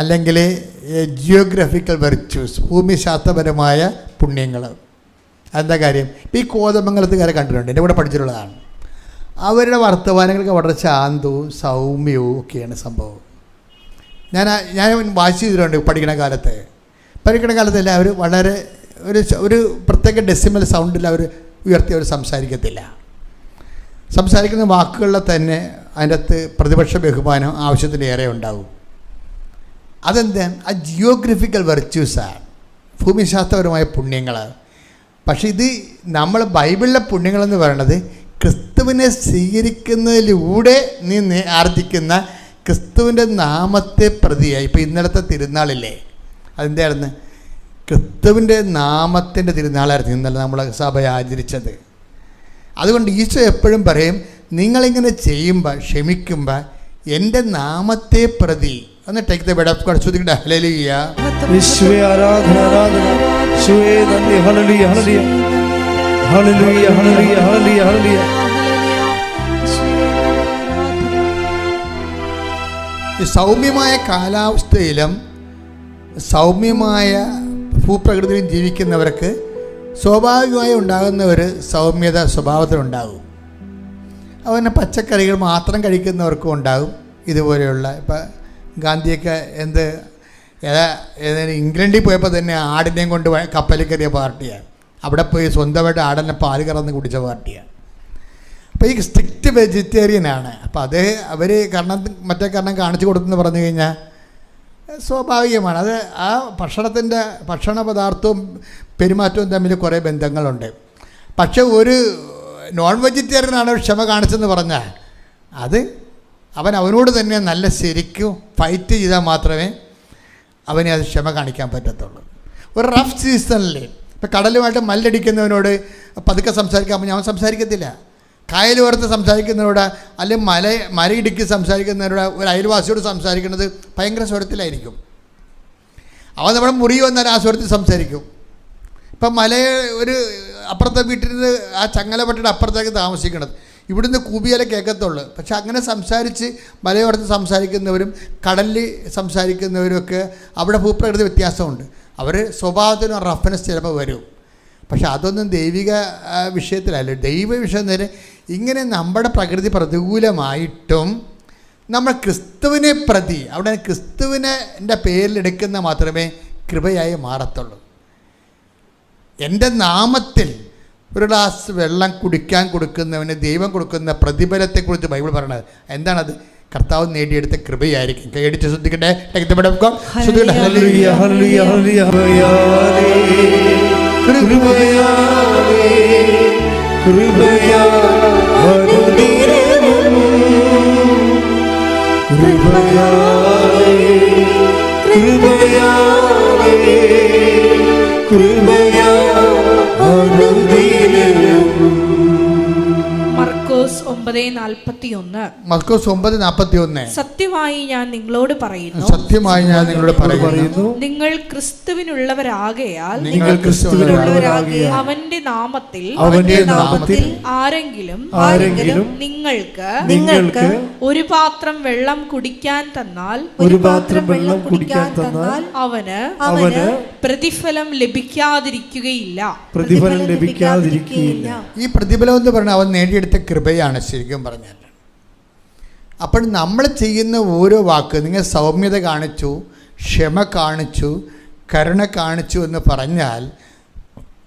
അല്ലെങ്കിൽ ജിയോഗ്രഫിക്കൽ വെർച്യൂസ്, ഭൂമിശാസ്ത്രപരമായ പുണ്യങ്ങൾ. അതെന്താ കാര്യം? ഇപ്പോൾ ഈ കോതമംഗലത്തുകാരെ കണ്ടിട്ടുണ്ട്, എൻ്റെ കൂടെ പഠിച്ചിട്ടുള്ളതാണ്. അവരുടെ വർത്തമാനങ്ങൾക്ക് വളരെ ശാന്തവും സൗമ്യവും ഒക്കെയാണ് സംഭവം. ഞാൻ വായിച്ചു ചെയ്തിട്ടുണ്ട് പഠിക്കണ കാലത്ത്. അവർ വളരെ ഒരു പ്രത്യേക ഡെസിമൽ സൗണ്ടിൽ അവർ ഉയർത്തി അവർ സംസാരിക്കത്തില്ല. സംസാരിക്കുന്ന വാക്കുകളിൽ തന്നെ അതിൻ്റെ അകത്ത് പ്രതിപക്ഷ ബഹുമാനം ആവശ്യത്തിലേറെ ഉണ്ടാവും. അതെന്താ? ആ ജിയോഗ്രഫിക്കൽ വെർച്യൂസാണ്, ഭൂമിശാസ്ത്രപരമായ പുണ്യങ്ങൾ. പക്ഷേ ഇത് നമ്മൾ ബൈബിളിലെ പുണ്യങ്ങളെന്ന് പറയണത് ക്രിസ്തുവിനെ സ്വീകരിക്കുന്നതിലൂടെ നീ ആർജിക്കുന്ന ക്രിസ്തുവിൻ്റെ നാമത്തെ പ്രതിയായി. ഇപ്പോൾ ഇന്നലത്തെ തിരുനാളില്ലേ, അതെന്തായിരുന്നു? ക്രിസ്തുവിൻ്റെ നാമത്തിൻ്റെ തിരുനാളായിരുന്നു ഇന്നലെ നമ്മൾ സഭ ആചരിച്ചത്. അതുകൊണ്ട് ഈശോ എപ്പോഴും പറയും, നിങ്ങളിങ്ങനെ ചെയ്യുമ്പോൾ, ക്ഷമിക്കുമ്പോൾ എൻ്റെ നാമത്തെ പ്രതി. ഒന്ന് take the bed of God. Hallelujah. യേശുവേ ആരാധന ആരാധന. യേശുവേ നന്ദി. ഹല്ലേലൂയ ഹല്ലേലൂയ ഹല്ലേലൂയ ഹല്ലേലൂയ ഹല്ലേലൂയ ഹല്ലേലൂയ. ഈ സൗമ്യമായ കാലാവസ്ഥയിലും സൗമ്യമായ ഭൂപ്രകൃതിയിലും ജീവിക്കുന്നവർക്ക് സ്വാഭാവികമായി ഉണ്ടാകുന്ന ഒരു സൗമ്യത സ്വഭാവത്തിലുണ്ടാകും. അതുപോലെ പച്ചക്കറികൾ മാത്രം കഴിക്കുന്നവർക്കും ഉണ്ടാകും ഇതുപോലെയുള്ള. ഇപ്പം ഗാന്ധിയൊക്കെ ഏതായാലും ഇംഗ്ലണ്ടിൽ പോയപ്പോൾ തന്നെ ആടിനെയും കൊണ്ട് കപ്പലിൽ കയറിയ പാർട്ടിയാണ്. അവിടെ പോയി സ്വന്തമായിട്ട് ആടിനെ പാല് കറന്ന് കുടിച്ച പാർട്ടിയാണ്. അപ്പോൾ ഈ സ്ട്രിക്റ്റ് വെജിറ്റേറിയനാണ്. അപ്പോൾ അത് അവർ മറ്റേ കാരണം കാണിച്ചു കൊടുത്തെന്ന് പറഞ്ഞു കഴിഞ്ഞാൽ സ്വാഭാവികമാണ്. അത് ആ ഭക്ഷണ പദാർത്ഥവും പെരുമാറ്റവും തമ്മിൽ കുറേ ബന്ധങ്ങളുണ്ട്. പക്ഷെ ഒരു നോൺ വെജിറ്റേറിയനാണ് ക്ഷമ കാണിച്ചെന്ന് പറഞ്ഞാൽ അത് അവനോട് തന്നെ നല്ല ശരിക്കും ഫൈറ്റ് ചെയ്താൽ മാത്രമേ അവനെ അത് ക്ഷമ കാണിക്കാൻ പറ്റത്തുള്ളൂ. ഒരു റഫ് സീസണിൽ ഇപ്പം കടലുമായിട്ട് മല്ലടിക്കുന്നവനോട് പതുക്കെ സംസാരിക്കാൻ ഞാൻ സംസാരിക്കത്തില്ല. കായലോരത്ത് സംസാരിക്കുന്നവരോട് അല്ലെങ്കിൽ മലയിടുക്കി സംസാരിക്കുന്നവരോട് ഒരു അയൽവാസിയോട് സംസാരിക്കുന്നത് ഭയങ്കര സ്വരത്തിലായിരിക്കും. അവൻ നമ്മുടെ മുറി വന്നാൽ ആ സ്വരത്തിൽ സംസാരിക്കും. ഇപ്പം ഒരു അപ്പുറത്തെ വീട്ടിൽ നിന്ന് ആ ചങ്ങലപ്പട്ടിയുടെ അപ്പുറത്തേക്ക് താമസിക്കണത് ഇവിടുന്ന് കൂബിയാലെ കേൾക്കത്തുള്ളൂ. പക്ഷെ അങ്ങനെ സംസാരിച്ച് മലയോരത്ത് സംസാരിക്കുന്നവരും കടലിൽ സംസാരിക്കുന്നവരുമൊക്കെ അവിടെ ഭൂപ്രകൃതി വ്യത്യാസമുണ്ട്. അവർ സ്വഭാവത്തിന് റഫ്നെസ് ചിലപ്പോൾ വരും. പക്ഷെ അതൊന്നും ദൈവിക വിഷയത്തിലല്ല. ദൈവ വിഷയം നേരെ ഇങ്ങനെ നമ്മുടെ പ്രകൃതി പ്രതികൂലമായിട്ടും നമ്മൾ ക്രിസ്തുവിനെ പ്രതി അവിടെ ക്രിസ്തുവിൻ്റെ പേരിലെടുക്കുന്ന മാത്രമേ കൃപയായി മാറത്തുള്ളൂ. എൻ്റെ നാമത്തിൽ ഒരു ഗ്ലാസ് വെള്ളം കുടിക്കാൻ കൊടുക്കുന്നവന് ദൈവം കൊടുക്കുന്ന പ്രതിഫലത്തെക്കുറിച്ച് ബൈബിൾ പറയണത് എന്താണത്? കർത്താവ് നേടിയെടുത്ത കൃപയായിരിക്കും. കൈയടിച്ച് ശ്രദ്ധിക്കട്ടെ. മർക്കോസ് 9:41. മർക്കോസ് 9:41. സത്യമായി ഞാൻ നിങ്ങളോട് പറയുന്നു, നിങ്ങൾ ക്രിസ്തുവിനുള്ളവരാകയാൽ അവന്റെ നാമത്തിൽ ആരെങ്കിലും നിങ്ങൾക്ക് ഒരു പാത്രം വെള്ളം കുടിക്കാൻ തന്നാൽ അവന് പ്രതിഫലം ലഭിക്കാതിരിക്കുകയില്ല. ഈ പ്രതിഫലം എന്ന് പറഞ്ഞാൽ അവൻ നേടിയെടുത്ത കൃപയാണ് ശരിക്കും പറഞ്ഞാൽ. അപ്പോൾ നമ്മൾ ചെയ്യുന്ന ഓരോ വാക്ക്, നിങ്ങൾ സൗമ്യത കാണിച്ചു, ക്ഷമ കാണിച്ചു, കരുണ കാണിച്ചു എന്ന് പറഞ്ഞാൽ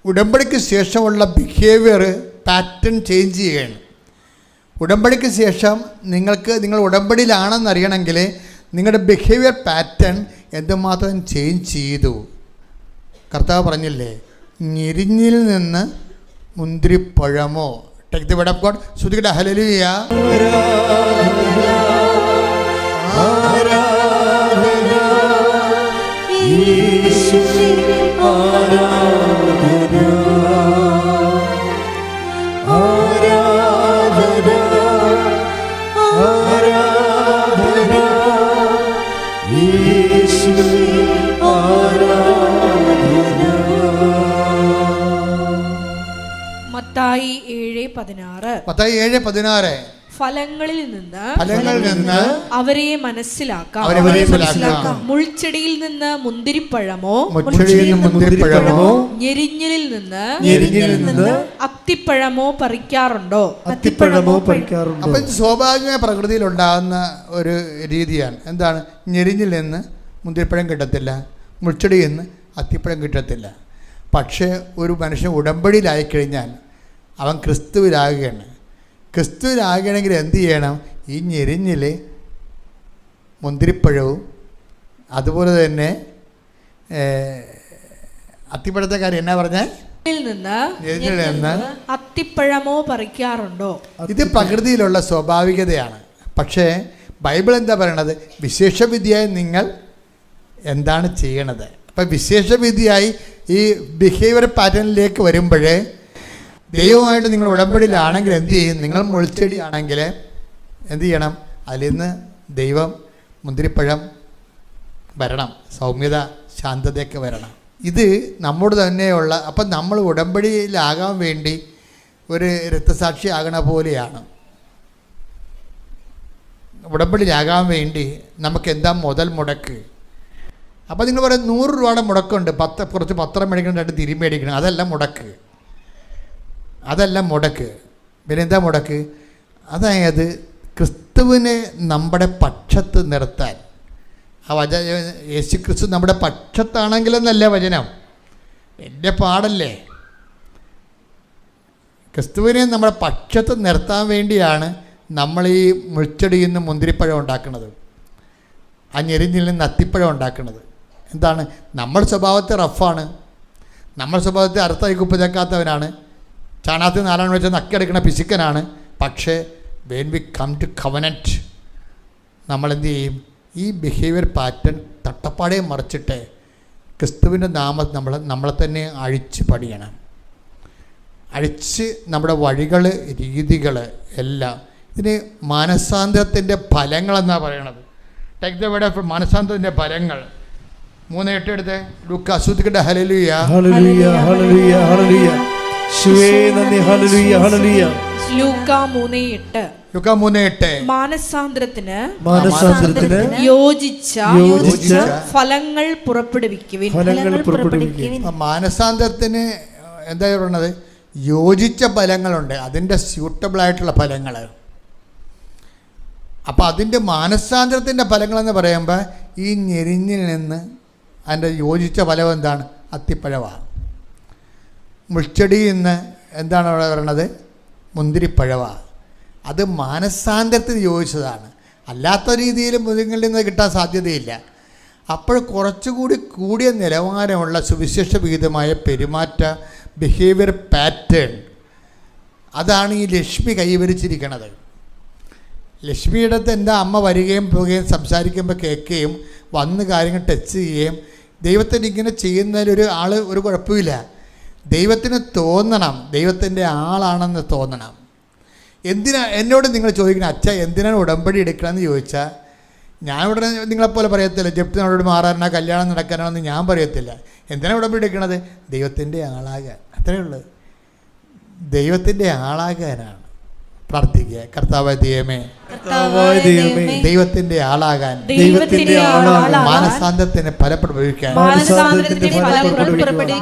ഉടമ്പടിക്ക് ശേഷമുള്ള ബിഹേവിയർ പാറ്റേൺ ചേഞ്ച് ചെയ്യുകയാണ്. ഉടമ്പടിക്ക് ശേഷം നിങ്ങൾ ഉടമ്പടിയിലാണെന്നറിയണമെങ്കിൽ നിങ്ങളുടെ ബിഹേവിയർ പാറ്റേൺ എന്തുമാത്രം ചേഞ്ച് ചെയ്തു. കർത്താവ് പറഞ്ഞില്ലേ, ഞെരിഞ്ഞിൽ നിന്ന് മുന്തിരിപ്പഴമോ. Take the word of God. Sudhikada hallelujah. Mathai 7:16. Mathai 7:16. ഫലങ്ങളിൽ നിന്ന് അവരെ മനസ്സിലാക്കാം. മുൾച്ചെടിയിൽ നിന്ന് മുന്തിരിപ്പഴമോ ഞെരിഞ്ഞിലിൽ നിന്ന് അത്തിപ്പഴമോ പറിക്കാറുണ്ടോ? അപ്പൊ സ്വാഭാവികമായ പ്രകൃതിയിൽ ഉണ്ടാകുന്ന ഒരു രീതിയാണ്. എന്താണ്? ഞെരിഞ്ഞിൽ നിന്ന് മുന്തിരിപ്പഴം കിട്ടത്തില്ല, മുൾച്ചെടിയിൽ നിന്ന് അത്തിപ്പഴം കിട്ടത്തില്ല. പക്ഷേ ഒരു മനുഷ്യൻ ഉടമ്പടിയിലായിക്കഴിഞ്ഞാൽ അവൻ ക്രിസ്തുവിലാകുകയാണ്. ക്രിസ്തുവിലാകണമെങ്കിൽ എന്ത് ചെയ്യണം? ഈ ഞെരിഞ്ഞിൽ മുന്തിരിപ്പഴവും അതുപോലെ തന്നെ അത്തിപ്പഴത്തെ കാര്യം എന്നാ പറഞ്ഞേ? അത്തിപ്പഴമോ പറിക്കാറുണ്ടോ? ഇത് പ്രകൃതിയിലുള്ള സ്വാഭാവികതയാണ്. പക്ഷേ ബൈബിൾ എന്താ പറയണത്? വിശേഷവിധിയായി നിങ്ങൾ എന്താണ് ചെയ്യണത്? അപ്പം വിശേഷവിധിയായി ഈ ബിഹേവിയർ പാറ്റേണിലേക്ക് വരുമ്പോഴേ ദൈവമായിട്ട് നിങ്ങൾ ഉടമ്പടിയിലാണെങ്കിൽ എന്ത് ചെയ്യും? നിങ്ങൾ മുൾച്ചെടി ആണെങ്കിൽ എന്ത് ചെയ്യണം? അതിൽ നിന്ന് ദൈവം മുന്തിരിപ്പഴം വരണം, സൗമ്യത, ശാന്തതയൊക്കെ വരണം. ഇത് നമ്മോട് തന്നെയുള്ള, അപ്പം നമ്മൾ ഉടമ്പടിയിലാകാൻ വേണ്ടി ഒരു രക്തസാക്ഷി ആകണ പോലെയാണ്. ഉടമ്പടിയിലാകാൻ വേണ്ടി നമുക്ക് എന്താ മുതൽ മുടക്ക്? അപ്പോൾ നിങ്ങൾ പറയും 100 രൂപയുടെ മുടക്കുണ്ട്, കുറച്ച് പത്രം മേടിക്കണം, 2 തിരി മേടിക്കണം, അതെല്ലാം മുടക്ക്, അതെല്ലാം മുടക്ക്. പിന്നെ എന്താ മുടക്ക്? അതായത് ക്രിസ്തുവിനെ നമ്മുടെ പക്ഷത്ത് നിർത്താൻ. ആ യേശു ക്രിസ്തു നമ്മുടെ പക്ഷത്താണെങ്കിലെന്നല്ല വചനം, എൻ്റെ പാടല്ലേ. ക്രിസ്തുവിനെ നമ്മുടെ പക്ഷത്ത് നിർത്താൻ വേണ്ടിയാണ് നമ്മൾ ഈ മുൾച്ചെടിയിൽ നിന്ന് മുന്തിരിപ്പഴം ഉണ്ടാക്കുന്നത്, ആ ഞെരിഞ്ഞിൽ നിന്ന് അത്തിപ്പഴം ഉണ്ടാക്കുന്നത്. എന്താണ്? നമ്മൾ സ്വഭാവത്തെ റഫാണ്, നമ്മൾ സ്വഭാവത്തെ അർത്ഥമായി കുപ്പിതേക്കാത്തവനാണ്, ചാണാത്തിൽ 4 വെച്ച് നക്കിയെടുക്കുന്ന പിശുക്കനാണ്. പക്ഷേ when we come to covenant നമ്മളെന്ത് ചെയ്യും? ഈ ബിഹേവിയർ പാറ്റേൺ തട്ടപ്പാടെ മറിച്ചിട്ട് ക്രിസ്തുവിൻ്റെ നാമം നമ്മളെ തന്നെ അഴിച്ച് പണിയണം. അഴിച്ച് നമ്മുടെ വഴികൾ, രീതികൾ എല്ലാം. ഇതിന് മാനസാന്തരത്തിൻ്റെ ഫലങ്ങളെന്നാണ് പറയണത്. ടേക്ക് ദ വേർഡ് ഓഫ് മാനസാന്തരത്തിൻ്റെ ഫലങ്ങൾ. 3:8 എടുത്ത് ലൂക്കാ ശ്രുതിക്കട്ടെ. ഹല്ലേലൂയ ഹല്ലേലൂയ ഹല്ലേലൂയ ഹല്ലേലൂയ. യേശുവേ നന്ദി. ഹല്ലേലൂയ ഹല്ലേലൂയ. ലൂക്കാ 3:8. ലൂക്കാ 3:8 മാനസാന്തരത്തിന് യോജിച്ച ഫലങ്ങൾ പുറപ്പെടുവിക്കുവിൻ. മാനസാന്തരത്തിന് എന്താ പറയുന്നത്? യോജിച്ച ഫലങ്ങളുണ്ട്, അതിൻ്റെ സ്യൂട്ടബിളായിട്ടുള്ള ഫലങ്ങൾ. അപ്പോൾ അതിൻ്റെ മാനസാന്തരത്തിൻ്റെ ഫലങ്ങളെന്ന് പറയുമ്പോൾ ഈ ഞെരിഞ്ഞിൽ നിന്ന് അതിൻ്റെ യോജിച്ച ഫലം എന്താണ്? അത്തിപ്പഴമാണ്. മുൾച്ചെടിയിൽ നിന്ന് എന്താണ് അവിടെ പറയണത്? മുന്തിരിപ്പഴമാണ്. അത് മാനസാന്തരത്തിന് യോജിച്ചതാണ്. അല്ലാത്ത രീതിയിൽ മുതിങ്ങളിൽ നിന്ന് കിട്ടാൻ സാധ്യതയില്ല. അപ്പോൾ കുറച്ചുകൂടി കൂടിയ നിലവാരമുള്ള സുവിശേഷ വിഹിതമായ പെരുമാറ്റ ബിഹേവിയർ പാറ്റേൺ, അതാണ് ഈ ലക്ഷ്മി കൈവരിച്ചിരിക്കുന്നത്. ലക്ഷ്മിയുടെ അടുത്ത് എൻ്റെ അമ്മ വരികയും പോവുകയും സംസാരിക്കുമ്പോൾ കേൾക്കുകയും വന്ന് കാര്യങ്ങൾ ടച്ച് ചെയ്യുകയും, ദൈവത്തിന് ഇങ്ങനെ ചെയ്യുന്നതിലൊരു ആൾ ഒരു കുഴപ്പമില്ല. ദൈവത്തിന് തോന്നണം, ദൈവത്തിൻ്റെ ആളാണെന്ന് തോന്നണം. എന്നോട് നിങ്ങൾ ചോദിക്കണം, അച്ഛ എന്തിനാണ് ഉടമ്പടി എടുക്കണമെന്ന് ചോദിച്ചാൽ ഞാൻ ഉടനെ നിങ്ങളെപ്പോലെ പറയത്തില്ല, ജപ്തിനോട് മാറാനോ കല്യാണം നടക്കാനോ എന്ന് ഞാൻ പറയത്തില്ല. എന്തിനാണ് ഉടമ്പടി എടുക്കണത്? ദൈവത്തിൻ്റെ ആളാകാൻ, അത്രയേ ഉള്ളൂ. ദൈവത്തിൻ്റെ ആളാകാനാണ് പ്രാർത്ഥിക്കുക. കർത്താവായ ദൈവമേ, ദൈവത്തിന്റെ ആളാകാൻ, മാനസാന്തരത്തിന് ഫലപ്രയോഗിക്കാൻ,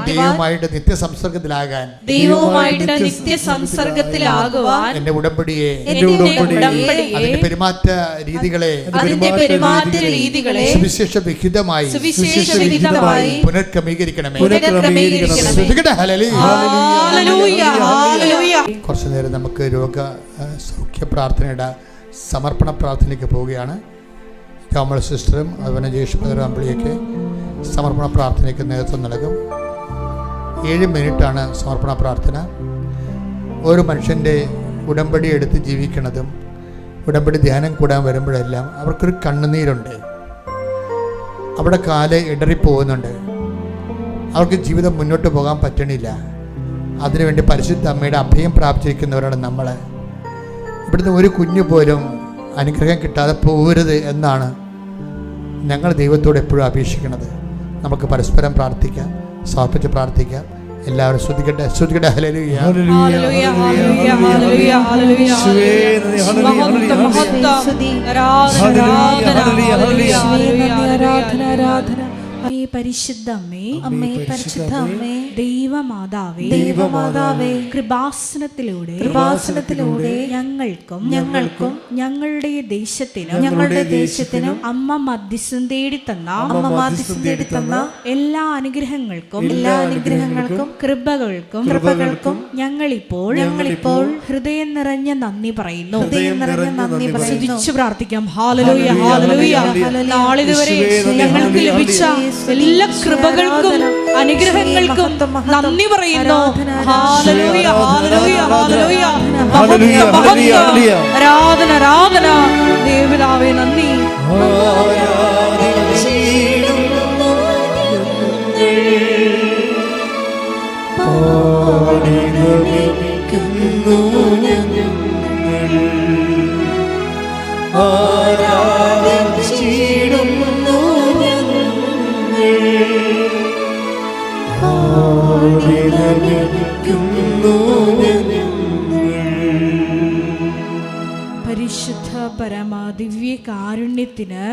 ദൈവമായിട്ട് നിത്യസംസർഗത്തിലാകാൻ, എന്റെ ഉടമ്പടിയെ, അതിന്റെ പെരുമാറ്റ രീതികളെ സുവിശേഷ വിഹിതമായി പുനർക്രമീകരിക്കണമേ. കുറച്ചു നേരം നമുക്ക് രോഗ സൗഖ്യ പ്രാർത്ഥനയുടെ സമർപ്പണ പ്രാർത്ഥനയ്ക്ക് പോവുകയാണ്. കമൽ സിസ്റ്ററും അതുപോലെ ജയേഷ് അമ്പിളിയൊക്കെ സമർപ്പണ പ്രാർത്ഥനയ്ക്ക് നേതൃത്വം നൽകും. 7 മിനിറ്റാണ് സമർപ്പണ പ്രാർത്ഥന. ഒരു മനുഷ്യൻ്റെ ഉടമ്പടി എടുത്ത് ജീവിക്കുന്നതും ഉടമ്പടി ധ്യാനം കൂടാൻ വരുമ്പോഴെല്ലാം അവർക്കൊരു കണ്ണുനീരുണ്ട്, അവിടെ കാല് ഇടറിപ്പോകുന്നുണ്ട്, അവർക്ക് ജീവിതം മുന്നോട്ട് പോകാൻ പറ്റണില്ല. അതിനുവേണ്ടി പരിശുദ്ധ അമ്മയുടെ അഭയം പ്രാപിച്ചിരിക്കുന്നവരാണ് നമ്മൾ. ഇവിടുന്ന് ഒരു കുഞ്ഞു പോലും അനുഗ്രഹം കിട്ടാതെ പോകരുത് എന്നാണ് ഞങ്ങൾ ദൈവത്തോട് എപ്പോഴും അപേക്ഷിക്കുന്നത്. നമുക്ക് പരസ്പരം പ്രാർത്ഥിക്കാം, സമർപ്പിച്ച് പ്രാർത്ഥിക്കാം. എല്ലാവരും ശ്രദ്ധിക്കട്ടെ, ശ്രദ്ധിക്കട്ടെ. ഹല്ലേലൂയ ഹല്ലേലൂയ ഹല്ലേലൂയ ഹല്ലേലൂയ ഹല്ലേലൂയ ആരാധന ആരാധന. പരിശുദ്ധ അമ്മേ, പരിശുദ്ധ അമ്മേ, ദൈവമാതാവേ, ദൈവമാതാവേ, കൃപാസനത്തിലൂടെ ഞങ്ങൾക്കും ഞങ്ങളുടെ ദേശത്തിനും അമ്മ മധ്യസ്ഥം തേടി തന്ന എല്ലാ അനുഗ്രഹങ്ങൾക്കും കൃപകൾക്കും ഞങ്ങളിപ്പോൾ ഹൃദയം നിറഞ്ഞ നന്ദി പറയുന്നു. സ്തുതിച്ചു പ്രാർത്ഥിക്കാം. Hallelujah hallelujah. നാളിതുവരെ ഞങ്ങൾക്ക് ലഭിച്ച എല്ലാ കൃപകൾക്കും അനുഗ്രഹങ്ങൾക്കും നന്ദി പറയുന്നു. ഹല്ലേലൂയ ഹല്ലേലൂയ ഹല്ലേലൂയ. ആരാധന ആരാധന. ദേവപിതാവേ നന്ദി. ആരാധിച്ചിടുന്നു ഞങ്ങൾ. സമർപ്പിക്കുന്നു പരിശുദ്ധ പരമ ദിവ്യ കാരുണ്യത്തിന്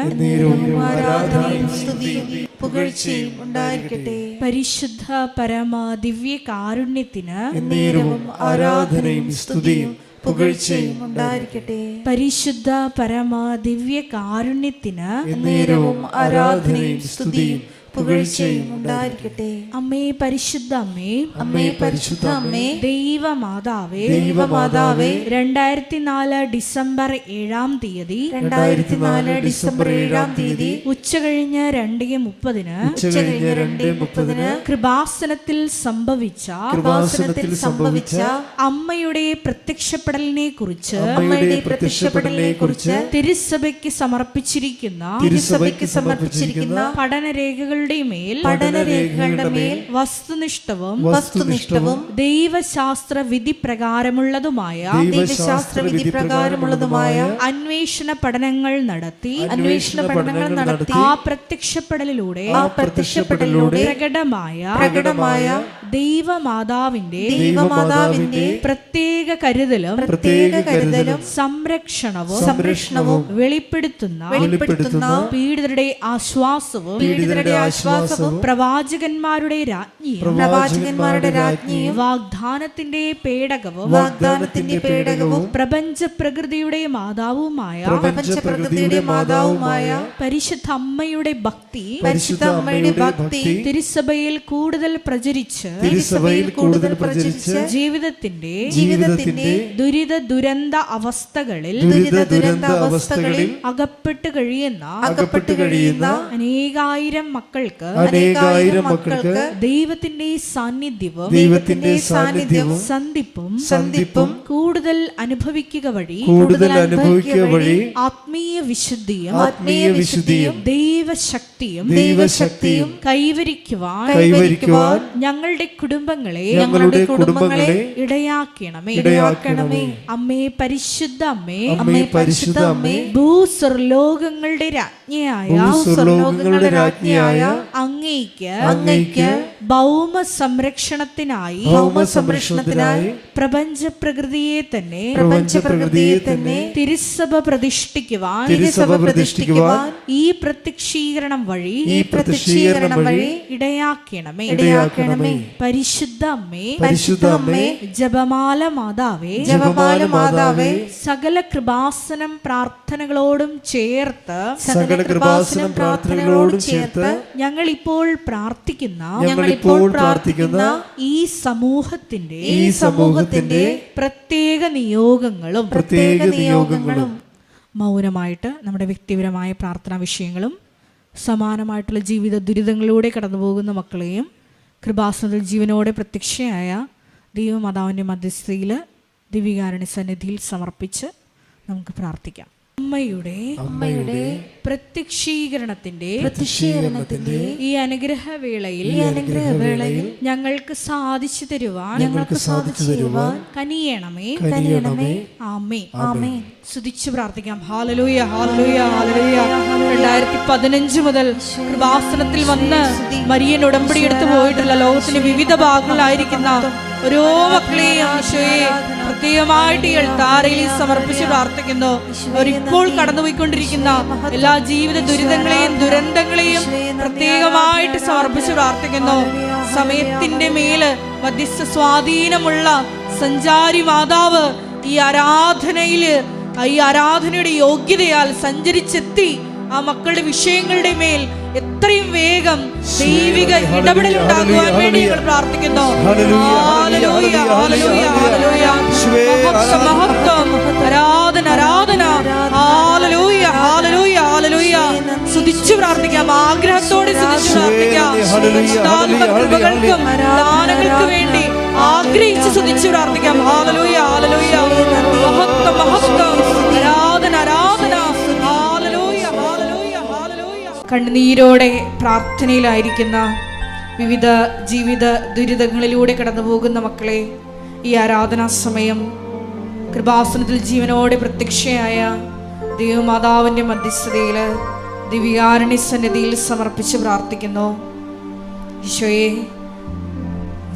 ആരാധനയും സ്തുതിയും പുകഴ്ചയും ഉണ്ടായിരിക്കട്ടെ. പരിശുദ്ധ പരമ ദിവ്യ കാരുണ്യത്തിന് നേരവും ആരാധനയും സ്തുതിയും പുകഴ്ചയും ഉണ്ടായിരിക്കട്ടെ. പരിശുദ്ധ പരമ ദിവ്യ കാരുണ്യത്തിന് നേരവും ആരാധനയും സ്തുതിയും പുകഴ്ചയും ഉണ്ടായിരിക്കട്ടെ. അമ്മേ പരിശുദ്ധ അമ്മേ, അമ്മേ പരിശുദ്ധ അമ്മേ, ദൈവമാതാവേ, ദൈവമാതാവേ, 2004 ഡിസംബർ 7-ാം തീയതി 2004 ഡിസംബർ 7-ാം തീയതി ഉച്ചകഴിഞ്ഞ് 2:30 ഉച്ചകഴിഞ്ഞ് 2:30 കൃപാസനത്തിൽ സംഭവിച്ച അമ്മയുടെ പ്രത്യക്ഷപ്പെടലിനെ കുറിച്ച് തിരുസഭയ്ക്ക് സമർപ്പിച്ചിരിക്കുന്ന പഠനരേഖകളുടെ മേൽ വസ്തുനിഷ്ഠവും ദൈവശാസ്ത്ര വിധി പ്രകാരമുള്ളതുമായ അന്വേഷണ പഠനങ്ങൾ നടത്തി ആ പ്രത്യക്ഷപ്പെടലിലൂടെ പ്രകടമായ ദൈവമാതാവിന്റെ പ്രത്യേക കരുതലും സംരക്ഷണവും വെളിപ്പെടുത്തുന്ന പീഡിതരുടെ ആശ്വാസവും പ്രവാചകന്മാരുടെ രാജ്ഞിയും വാഗ്ദാനത്തിന്റെ പേടകവും പ്രപഞ്ച പ്രകൃതിയുടെ മാതാവുമായ പരിശുദ്ധ അമ്മയുടെ ഭക്തി തിരുസഭയിൽ കൂടുതൽ പ്രചരിച്ച് ജീവിതത്തിന്റെ ദുരിത ദുരന്ത അവസ്ഥകളിൽ അകപ്പെട്ടു കഴിയുന്ന അനേകായിരം മക്കൾക്ക് ദൈവത്തിന്റെ സാന്നിധ്യവും സന്ധിപ്പും കൂടുതൽ അനുഭവിക്കുക വഴി ആത്മീയ വിശുദ്ധിയും ദൈവശക്തിയും കൈവരിക്കുവാൻ ഞങ്ങളുടെ കുടുംബങ്ങളെ ഇടയാക്കണമേ. അമ്മേ പരിശുദ്ധ അമ്മേ, ഭൂസ്വർലോകങ്ങളുടെ രാജ്ഞിയായ അങ്ങേയ്ക്ക് ഭൗമ സംരക്ഷണത്തിനായി പ്രപഞ്ച പ്രകൃതിയെ തന്നെ തിരുസഭ പ്രതിഷ്ഠിക്കുവാൻ ഈ പ്രത്യക്ഷീകരണം വഴി ഇടയാക്കണമേ. പരിശുദ്ധ അമ്മേ, ജപമാല മാതാവേ, സകല കൃപാസനം പ്രാർത്ഥനകളോടും ചേർത്ത് ഞങ്ങൾ ഇപ്പോൾ പ്രാർത്ഥിക്കുന്ന ഈ സമൂഹത്തിന്റെ പ്രത്യേക നിയോഗങ്ങളും മൗനമായിട്ട് നമ്മുടെ വ്യക്തിപരമായ പ്രാർത്ഥനാ വിഷയങ്ങളും സമാനമായിട്ടുള്ള ജീവിത ദുരിതങ്ങളിലൂടെ കടന്നുപോകുന്ന മക്കളെയും കൃപാസനത്തിൽ ജീവനോടെ പ്രത്യക്ഷയായ ദൈവമാതാവിൻ്റെ മധ്യസ്ഥയിൽ ദിവ്യകാരുണ്യ സന്നിധിയിൽ സമർപ്പിച്ച് നമുക്ക് പ്രാർത്ഥിക്കാം. അമ്മയുടെ പ്രത്യക്ഷീകരണത്തിന്റെ ഈ അനുഗ്രഹവേളയിൽ ഞങ്ങൾക്ക് സാധിച്ചു തരുവാൻ കനിയണമേ. ആമേൻ. സ്തുതിച്ചു പ്രാർത്ഥിക്കാം. ഹല്ലേലൂയ, ഹല്ലേലൂയ, ഹല്ലേലൂയ. 2015 മുതൽ കൃപാസനത്തിൽ വന്ന് മരിയൻ ഉടമ്പടി എടുത്തു പോയിട്ടുള്ള ലോകത്തിന്റെ വിവിധ ഭാഗങ്ങളിലായിരിക്കുന്ന ഓരോ മക്കളെയും ഈശോയെ പ്രത്യേകമായിട്ട് ഈ അൾത്താരയിൽ സമർപ്പിച്ച് പ്രാർത്ഥിക്കുന്നു. അവരിപ്പോൾ കടന്നുപോയിക്കൊണ്ടിരിക്കുന്ന എല്ലാ ജീവിത ദുരന്തങ്ങളെയും പ്രത്യേകമായിട്ട് സമർപ്പിച്ച് പ്രാർത്ഥിക്കുന്നു. സമയത്തിന്റെ മേല് മധ്യസ്ഥ സ്വാധീനമുള്ള സഞ്ചാരി മാതാവ് ഈ ആരാധനയുടെ യോഗ്യതയാൽ സഞ്ചരിച്ചെത്തി ആ മക്കളുടെ വിഷയങ്ങളുടെ മേൽ എത്രയും വേഗം ദൈവിക ഇടപെടൽ ഉണ്ടാകുവാൻ വേണ്ടി ഞങ്ങൾ പ്രാർത്ഥിക്കുന്നു. ഹല്ലേലൂയ, ഹല്ലേലൂയ, ഹല്ലേലൂയ. മഹത്വം, ആരാധന, ഹല്ലേലൂയ, ഹല്ലേലൂയ, ഹല്ലേലൂയ. സ്തുതിച്ചു പ്രാർത്ഥിക്കാം. ആഗ്രഹത്തോടെ സ്തുതിച്ചു പ്രാർത്ഥിക്കാം. കൃപകൾക്കും ദാനങ്ങൾക്ക് വേണ്ടി ആഗ്രഹിച്ച് സ്തുതിച്ചു പ്രാർത്ഥിക്കാം. ഹല്ലേലൂയ, ഹല്ലേലൂയ. മഹത്വം, ആരാധന, കണ്ണുനീരോടെ പ്രാർത്ഥനയിലായിരിക്കുന്ന വിവിധ ജീവിത ദുരിതങ്ങളിലൂടെ കടന്നു പോകുന്ന മക്കളെ ഈ ആരാധനാ സമയം കൃപാസനത്തിൽ ജീവനോടെ പ്രത്യക്ഷയായ ദൈവമാതാവിൻ്റെ മധ്യസ്ഥതയിൽ ദിവ്യകാരുണ്യ സന്നിധിയിൽ സമർപ്പിച്ച് പ്രാർത്ഥിക്കുന്നു. ഈശോയെ,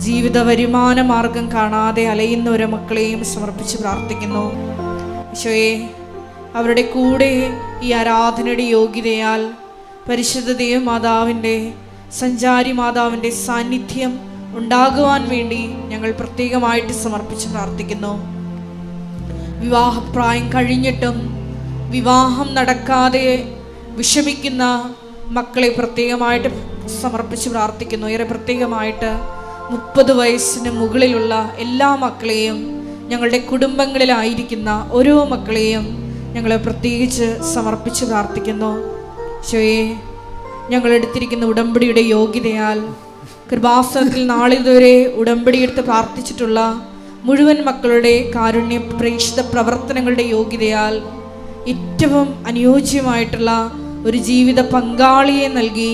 ജീവിത വരുമാന മാർഗം കാണാതെ അലയുന്ന ഓരോ മക്കളെയും സമർപ്പിച്ച് പ്രാർത്ഥിക്കുന്നു. ഈശോയെ, അവരുടെ കൂടെ ഈ ആരാധനയുടെ യോഗ്യതയാൽ പരിശുദ്ധ ദേവമാതാവിൻ്റെ, സഞ്ചാരി മാതാവിൻ്റെ സാന്നിധ്യം ഉണ്ടാകുവാൻ വേണ്ടി ഞങ്ങൾ പ്രത്യേകമായിട്ട് സമർപ്പിച്ച് പ്രാർത്ഥിക്കുന്നു. വിവാഹപ്രായം കഴിഞ്ഞിട്ടും വിവാഹം നടക്കാതെ വിഷമിക്കുന്ന മക്കളെ പ്രത്യേകമായിട്ട് സമർപ്പിച്ച് പ്രാർത്ഥിക്കുന്നു. ഏറെ പ്രത്യേകമായിട്ട് 30 വയസ്സിന് മുകളിലുള്ള എല്ലാ മക്കളെയും, ഞങ്ങളുടെ കുടുംബങ്ങളിലായിരിക്കുന്ന ഓരോ മക്കളെയും ഞങ്ങൾ പ്രത്യേകിച്ച് സമർപ്പിച്ച് പ്രാർത്ഥിക്കുന്നു. ഈശോയെ, ഞങ്ങളെടുത്തിരിക്കുന്ന ഉടമ്പടിയുടെ യോഗ്യതയാൽ കൃപാസനത്തിൽ നാളിതുവരെ ഉടമ്പടിയെടുത്ത് പ്രാർത്ഥിച്ചിട്ടുള്ള മുഴുവൻ മക്കളുടെ കാരുണ്യ പ്രേക്ഷിത പ്രവർത്തനങ്ങളുടെ യോഗ്യതയാൽ ഏറ്റവും അനുയോജ്യമായിട്ടുള്ള ഒരു ജീവിത പങ്കാളിയെ നൽകി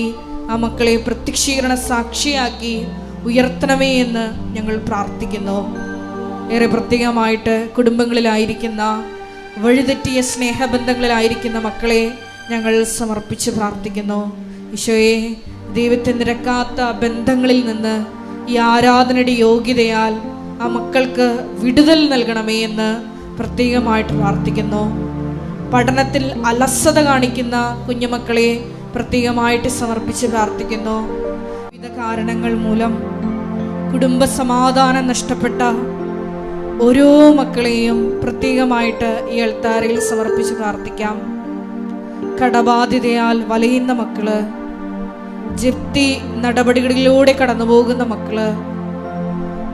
ആ മക്കളെ പ്രത്യക്ഷീകരണ സാക്ഷിയാക്കി ഉയർത്തണമേ എന്ന് ഞങ്ങൾ പ്രാർത്ഥിക്കുന്നു. ഏറെ പ്രത്യേകമായിട്ട് കുടുംബങ്ങളിലായിരിക്കുന്ന, വഴിതെറ്റിയ സ്നേഹബന്ധങ്ങളിലായിരിക്കുന്ന മക്കളെ ഞങ്ങൾ സമർപ്പിച്ച് പ്രാർത്ഥിക്കുന്നു. ഈശോയെ, ദൈവത്തെ നിരക്കാത്ത ബന്ധങ്ങളിൽ നിന്ന് ഈ ആരാധനയുടെ യോഗ്യതയാൽ ആ മക്കൾക്ക് വിടുതൽ നൽകണമേ എന്ന് പ്രത്യേകമായിട്ട് പ്രാർത്ഥിക്കുന്നു. പഠനത്തിൽ അലസത കാണിക്കുന്ന കുഞ്ഞുമക്കളെ പ്രത്യേകമായിട്ട് സമർപ്പിച്ച് പ്രാർത്ഥിക്കുന്നു. വിവിധ കാരണങ്ങൾ മൂലം കുടുംബസമാധാനം നഷ്ടപ്പെട്ട ഓരോ മക്കളെയും പ്രത്യേകമായിട്ട് ഈ അൾത്താരയിൽ സമർപ്പിച്ച് പ്രാർത്ഥിക്കാം. കടബാധ്യതയാൽ വലയുന്ന മക്കള്, ജപ്തി നടപടികളിലൂടെ കടന്നുപോകുന്ന മക്കള്,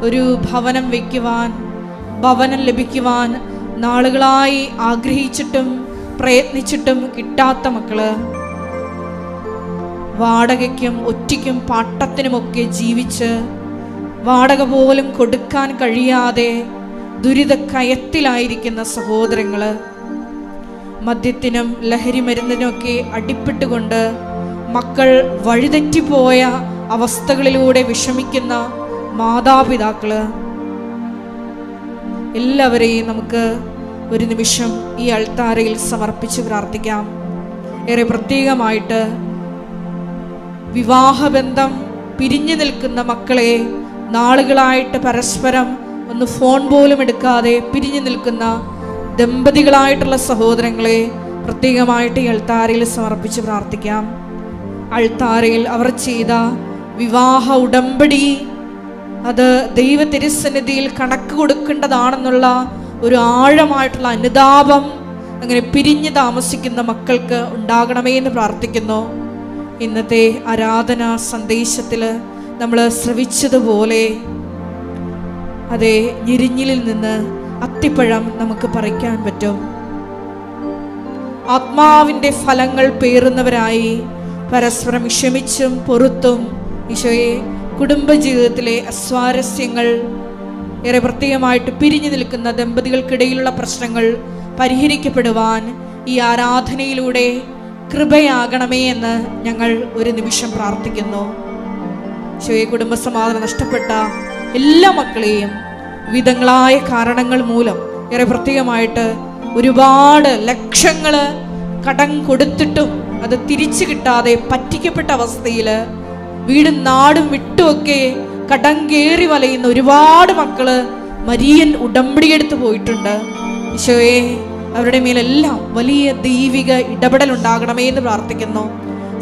ഒരു ഭവനം വയ്ക്കുവാൻ, ഭവനം ലഭിക്കുവാൻ നാളുകളായി ആഗ്രഹിച്ചിട്ടും പ്രയത്നിച്ചിട്ടും കിട്ടാത്ത മക്കള്, വാടകയ്ക്കും ഒറ്റയ്ക്കും പാട്ടത്തിനുമൊക്കെ ജീവിച്ച് വാടക പോലും കൊടുക്കാൻ കഴിയാതെ ദുരിത കയത്തിലായിരിക്കുന്ന സഹോദരങ്ങള്, മദ്യത്തിനും ലഹരി മരുന്നിനുമൊക്കെ അടിപ്പെട്ടുകൊണ്ട് മക്കൾ വഴിതെറ്റിപ്പോയ അവസ്ഥകളിലൂടെ വിഷമിക്കുന്ന മാതാപിതാക്കള്, എല്ലാവരെയും നമുക്ക് ഒരു നിമിഷം ഈ അൾത്താരയിൽ സമർപ്പിച്ച് പ്രാർത്ഥിക്കാം. ഏറെ പ്രത്യേകമായിട്ട് വിവാഹബന്ധം പിരിഞ്ഞു നിൽക്കുന്ന മക്കളെ, നാളുകളായിട്ട് പരസ്പരം ഒന്ന് ഫോൺ പോലും എടുക്കാതെ പിരിഞ്ഞു നിൽക്കുന്ന ദമ്പതികളായിട്ടുള്ള സഹോദരങ്ങളെ പ്രത്യേകമായിട്ട് ഈ അൾത്താരയിൽ സമർപ്പിച്ച് പ്രാർത്ഥിക്കാം. അൾത്താരയിൽ അവർ ചെയ്ത വിവാഹ ഉടമ്പടി അത് ദൈവ തിരുസന്നിധിയിൽ കണക്ക് കൊടുക്കേണ്ടതാണെന്നുള്ള ഒരു ആഴമായിട്ടുള്ള അനുതാപം അങ്ങനെ പിരിഞ്ഞ് താമസിക്കുന്ന മക്കൾക്ക് ഉണ്ടാകണമേ എന്ന് പ്രാർത്ഥിക്കുന്നു. ഇന്നത്തെ ആരാധന സന്ദേശത്തിൽ നമ്മൾ ശ്രവിച്ചതുപോലെ അതെ, ഞെരിഞ്ഞിലിൽ നിന്ന് അത്തിപ്പഴം നമുക്ക് പറിക്കാൻ പറ്റും. ആത്മാവിൻ്റെ ഫലങ്ങൾ പേറുന്നവരായി പരസ്പരം ക്ഷമിച്ചും പൊറുത്തും ഈശോയെ കുടുംബജീവിതത്തിലെ അസ്വാരസ്യങ്ങൾ, ഏറെ പ്രത്യേകമായിട്ട് പിരിഞ്ഞു നിൽക്കുന്ന ദമ്പതികൾക്കിടയിലുള്ള പ്രശ്നങ്ങൾ പരിഹരിക്കപ്പെടുവാൻ ഈ ആരാധനയിലൂടെ കൃപയാകണമേ എന്ന് ഞങ്ങൾ ഒരു നിമിഷം പ്രാർത്ഥിക്കുന്നു. ഈശോയെ, കുടുംബസമാധാനം നഷ്ടപ്പെട്ട എല്ലാ മക്കളെയും വിവിധങ്ങളായ കാരണങ്ങൾ മൂലം ഏറെ പ്രത്യേകമായിട്ട് ഒരുപാട് ലക്ഷങ്ങൾ കടം കൊടുത്തിട്ടും അത് തിരിച്ചു കിട്ടാതെ പറ്റിക്കപ്പെട്ട അവസ്ഥയിൽ വീടും നാടും വിട്ടുമൊക്കെ കടം കയറി വലയുന്ന ഒരുപാട് മക്കള് മരിയൻ ഉടമ്പടിയെടുത്ത് പോയിട്ടുണ്ട്. ഈശോയെ, അവരുടെ മേലെല്ലാം വലിയ ദൈവിക ഇടപെടൽ ഉണ്ടാകണമേ എന്ന് പ്രാർത്ഥിക്കുന്നു.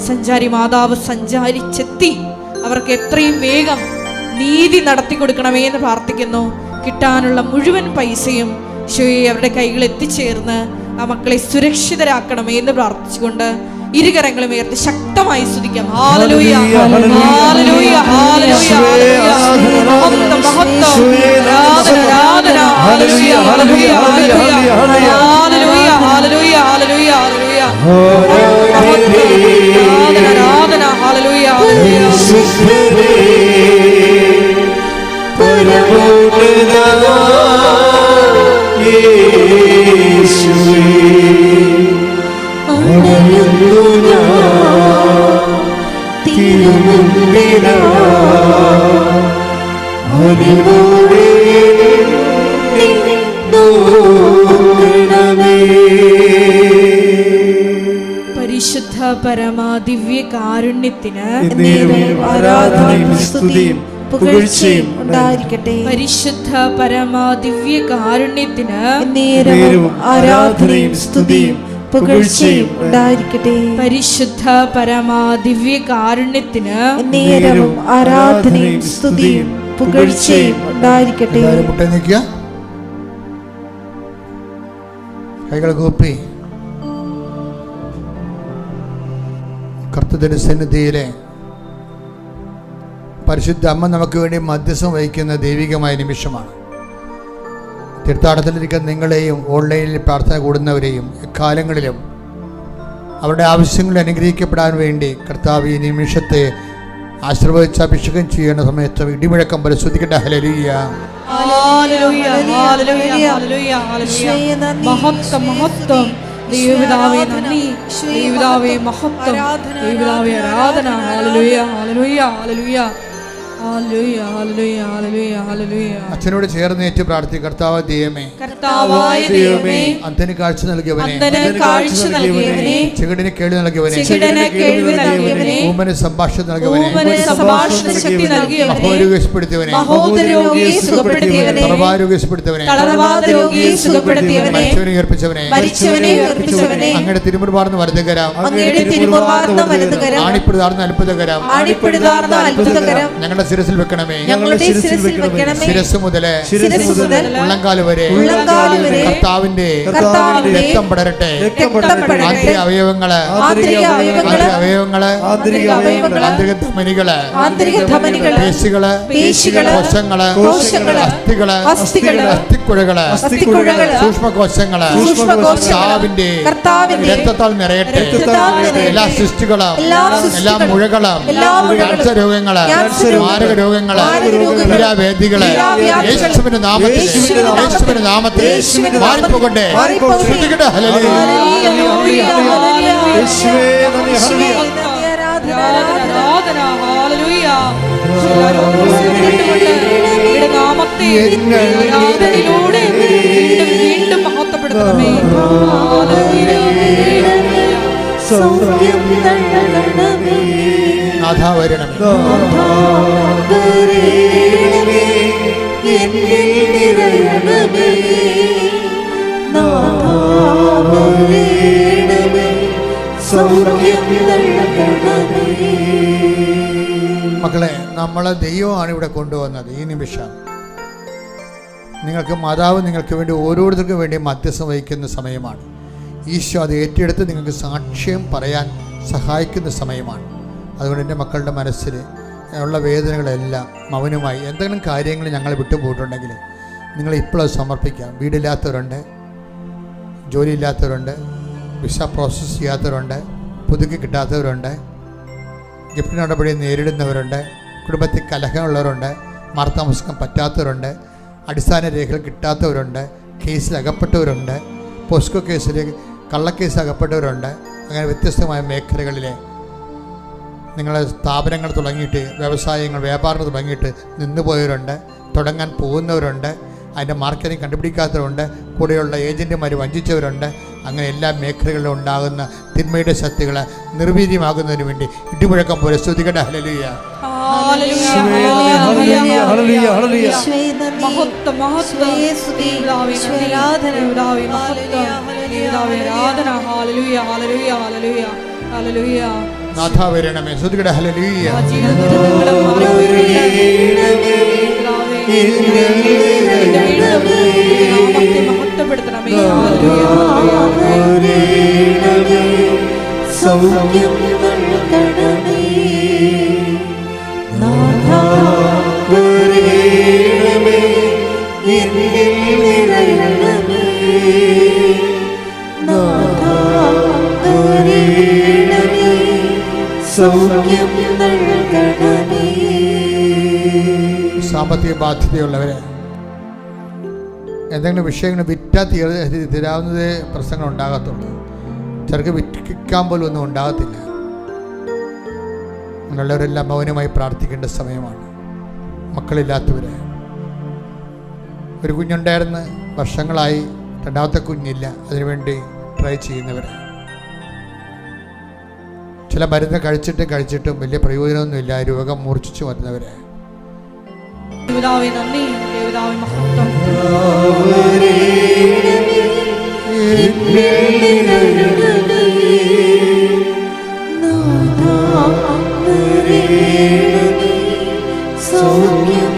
സഞ്ചാരി മാതാവ് സഞ്ചാരിച്ചെത്തി അവർക്ക് എത്രയും വേഗം നീതി നടത്തി കൊടുക്കണമേ എന്ന് പ്രാർത്ഥിക്കുന്നു. കിട്ടാനുള്ള മുഴുവൻ പൈസയും ഈശോയെ അവരുടെ കൈകൾ എത്തിച്ചേർന്ന് ആ മക്കളെ സുരക്ഷിതരാക്കണമേ എന്ന് പ്രാർത്ഥിച്ചുകൊണ്ട് ഇരുകരങ്ങളും ഉയർത്തി ശക്തമായി സ്തുതിക്കാം. ഹല്ലേലൂയ, ഹല്ലേലൂയ, ഹല്ലേലൂയ, മഹത്വം, മഹത്വം, ആരാധന, ആരാധന, ഹല്ലേലൂയ, ഹല്ലേലൂയ, ഹല്ലേലൂയ, ഹല്ലേലൂയ, ഹല്ലേലൂയ, ഹല്ലേലൂയ, ആരാധന, ഹല്ലേലൂയ, പരിശുദ്ധ പരമ ദിവ്യ കാരുണ്യത്തിന് ആരാധനയും സ്തുതിയും പുകഴ്ചയും ഉണ്ടായിരിക്കട്ടെ. പരിശുദ്ധ പരമ ദിവ്യ കാരുണ്യത്തിന് നേരവും ആരാധനയും സ്തുതിയും പുകഴ്ചയും ഉണ്ടായിരിക്കട്ടെ. പരിശുദ്ധ പരമ ദിവ്യ കാരുണ്യത്തിന് നേരവും ആരാധനയും സ്തുതിയും പുകഴ്ചയും ഉണ്ടായിരിക്കട്ടെ. മുട്ട നിൽക്കുക, കൈകൾ കൂപ്പി കർത്തൃ സന്നിധിയിലെ പരിശുദ്ധ അമ്മ നമുക്ക് വേണ്ടി മധ്യസ്ഥം വഹിക്കുന്ന ദൈവികമായ നിമിഷമാണ്. തീർത്ഥാടനത്തിലിരിക്കുന്ന നിങ്ങളെയും ഓൺലൈനിൽ പ്രാർത്ഥന കൂടുന്നവരെയും എക്കാലങ്ങളിലും അവരുടെ ആവശ്യങ്ങൾ അനുഗ്രഹിക്കപ്പെടാൻ വേണ്ടി കർത്താവ് ഈ നിമിഷത്തെ ആശീർവദിച്ച് അഭിഷേകം ചെയ്യുന്ന സമയത്ത് ഇടിമുഴക്കം പോലെ ശ്രദ്ധിക്കട്ടെ. ഹല്ലേലൂയ, ഹല്ലേലൂയ, ഹല്ലേലൂയ, ഹല്ലേലൂയ, ഹല്ലേലൂയ. മഹത്വം, മഹത്വം. ദൈവപിതാവേ നന്ദി, ദൈവപിതാവേ മഹത്വം, ദൈവപിതാവേ ആരാധന. ഹല്ലേലൂയ, ഹല്ലേലൂയ, ഹല്ലേലൂയ, ഹല്ലേലൂയ, ഹല്ലേലൂയ, ഹല്ലേലൂയ, ഹല്ലേലൂയ. അച്ഛനോട് ചേർന്ന് ഏറ്റു പ്രാർത്ഥിക്കുക. കർത്താവ് ദൈവമേ, കർത്താവായ ദൈവമേ, അന്ധന് കാഴ്ച നൽകിയവനെ, അന്ധന് കാഴ്ച നൽകിയവനെ, ചെകിടിന് കേൾവി നൽകിയവനെ, ചെകിടന് കേൾവി നൽകിയവനെ, ഊമന് സംഭാഷണം നൽകിയവനെ, ഊമന് സംഭാഷണ ശക്തി നൽകിയവനെ, മഹോരോഗ്യപ്പെടുത്തിയവനെ, മഹോദരോഗിയെ സുഖപ്പെടുത്തിയവനെ, തളർവാരോഗ്യപ്പെടുത്തിയവനെ, തളർവാദ രോഗിയെ സുഖപ്പെടുത്തിയവനെ, മരിച്ചവനെ ഉയർപ്പിച്ചവനെ, മരിച്ചവനെ ഉയർപ്പിച്ചവനെ, അങ്ങയുടെ തിരുമുറുപാർന്ന വലതുകരം, അങ്ങയുടെ തിരുമുറുപാർന്ന വലതുകരം, ആണിപ്പിടുതാർന്ന അത്ഭുതകരം, ആണിപ്പിടുതാർന്ന അത്ഭുതകരം ഞങ്ങളുടെ ശിരസിൽ വെക്കണമേ. ഞങ്ങളുടെ ശിരസിൽ വെക്കണമേ. ശിരസ് മുതലേ ഉള്ളംകാല് വരെ കർത്താവിന്റെ രക്തം പടരട്ടെ. ആന്തരിക അവയവങ്ങള്, ആന്തരിക ധമനികള്, പേശികള്, കോശങ്ങള്, അസ്ഥികള്, അസ്ഥിക്കുഴകള്, സൂക്ഷ്മകോശങ്ങള് കർത്താവിന്റെ രക്തത്താൽ നിറയട്ടെ. എല്ലാ സിസ്റ്റുകളും, എല്ലാ മുഴകളും, ക്യാൻസർ രോഗങ്ങള്, മാരക രോഗങ്ങള്, പീഡാവേദികള് യേശുവിന്റെ നാമത്തിൽ, യേശുവിന്റെ നാമത്തിൽ മാറിപ്പോകട്ടെ. ശ്രദ്ധിക്കട്ടെ. ഹല്ലേലൂയ, യേശുവേ നന്ദി, ഹല്ലേലൂയ. ആരാധന, ഹല്ലേലൂയ. അങ്ങയുടെ നാമത്തെ ആരാധനയിലൂടെ വീണ്ടും മഹത്വപ്പെടുത്തണമേ. സൗഖ്യം നൽകണമേ. നാഥാ വരണമേ. എന്നിൽ നിറയണമേ. നാഥാ വരണമേ. സൗഖ്യം നൽകണമേ. മക്കളെ, നമ്മളെ ദൈവമാണ് ഇവിടെ കൊണ്ടുവന്നത്. ഈ നിമിഷം നിങ്ങൾക്ക് മാതാവ് നിങ്ങൾക്ക് വേണ്ടി ഓരോരുത്തർക്കും വേണ്ടി മധ്യസ്ഥം വഹിക്കുന്ന സമയമാണ്. ഈശോ അത് ഏറ്റെടുത്ത് നിങ്ങൾക്ക് സാക്ഷ്യം പറയാൻ സഹായിക്കുന്ന സമയമാണ്. അതുകൊണ്ട് എൻ്റെ മക്കളുടെ മനസ്സിൽ ഉള്ള വേദനകളെല്ലാം മൗനമായി എന്തെങ്കിലും കാര്യങ്ങൾ ഞങ്ങൾ വിട്ടുപോയിട്ടുണ്ടെങ്കിൽ നിങ്ങൾ ഇപ്പോൾ സമർപ്പിക്കാം. വീടില്ലാത്തവരുണ്ട്, ജോലിയില്ലാത്തവരുണ്ട്, വിസ പ്രോസസ്സ് ചെയ്യാത്തവരുണ്ട്, പുതുക്കി കിട്ടാത്തവരുണ്ട്, ഗിഫ്റ്റ് നടപടി നേരിടുന്നവരുണ്ട്, കുടുംബത്തിൽ കലഹമുള്ളവരുണ്ട്, മാർത്താമസിക്കാൻ പറ്റാത്തവരുണ്ട്, അടിസ്ഥാന രേഖകൾ കിട്ടാത്തവരുണ്ട്, കേസിൽ അകപ്പെട്ടവരുണ്ട്, പോസ്കോ കേസിൽ കള്ളക്കേസ് അകപ്പെട്ടവരുണ്ട്. അങ്ങനെ വ്യത്യസ്തമായ മേഖലകളിലെ നിങ്ങളെ സ്ഥാപനങ്ങൾ തുടങ്ങിയിട്ട്, വ്യവസായങ്ങൾ, വ്യാപാരങ്ങൾ തുടങ്ങിയിട്ട് നിന്നുപോയവരുണ്ട്, തുടങ്ങാൻ പോകുന്നവരുണ്ട്, അതിൻ്റെ മാർക്കറ്റിംഗ് കണ്ടുപിടിക്കാത്തവരുണ്ട്, കൂടെയുള്ള ഏജൻറ്റുമാർ വഞ്ചിച്ചവരുണ്ട്. അങ്ങനെ എല്ലാ മേഖലകളിലും ഉണ്ടാകുന്ന തിന്മയുടെ ശക്തികളെ നിർവീര്യമാകുന്നതിന് വേണ്ടി ഇടിമുഴക്കം പോലെ സ്തുതിക്കട്ടെ. ഹല്ലേലൂയ, മഹത്വം, മഹത്വം. നാഥാ വരണമേ. സ്തുതിക്കട്ടെ. ഹല്ലേലൂയ, മഹത്വപ്പെടുത്തണമേ. സൗഖ്യം നൽകണമേ. നാഥാ വരണമേ. എന്നിൽ നിറയണമേ. നാഥാ വരണമേ. സൗഖ്യം നൽകണമേ. സാമ്പത്തിക ബാധ്യതയുള്ളവരെ, എന്തെങ്കിലും വിഷയങ്ങൾ വിറ്റാൽ തീരാവുന്നത് പ്രശ്നങ്ങൾ ഉണ്ടാകത്തുള്ളൂ. ചിലർക്ക് വിൽക്കാൻ പോലും ഒന്നും ഉണ്ടാകത്തില്ല. അങ്ങനെയുള്ളവരെല്ലാം മൗനമായി പ്രാർത്ഥിക്കേണ്ട സമയമാണ്. മക്കളില്ലാത്തവർ, ഒരു കുഞ്ഞുണ്ടായിരുന്ന് വർഷങ്ങളായി രണ്ടാമത്തെ കുഞ്ഞില്ല, അതിനുവേണ്ടി ട്രൈ ചെയ്യുന്നവർ, ചില മരുന്ന് കഴിച്ചിട്ടും വലിയ പ്രയോജനമൊന്നുമില്ല, രോഗം മൂർച്ഛിച്ചു വരുന്നവർ, ദേവതാവേ നന്ദി, ദേവതാവേ മഹത്വം. സൗഖ്യം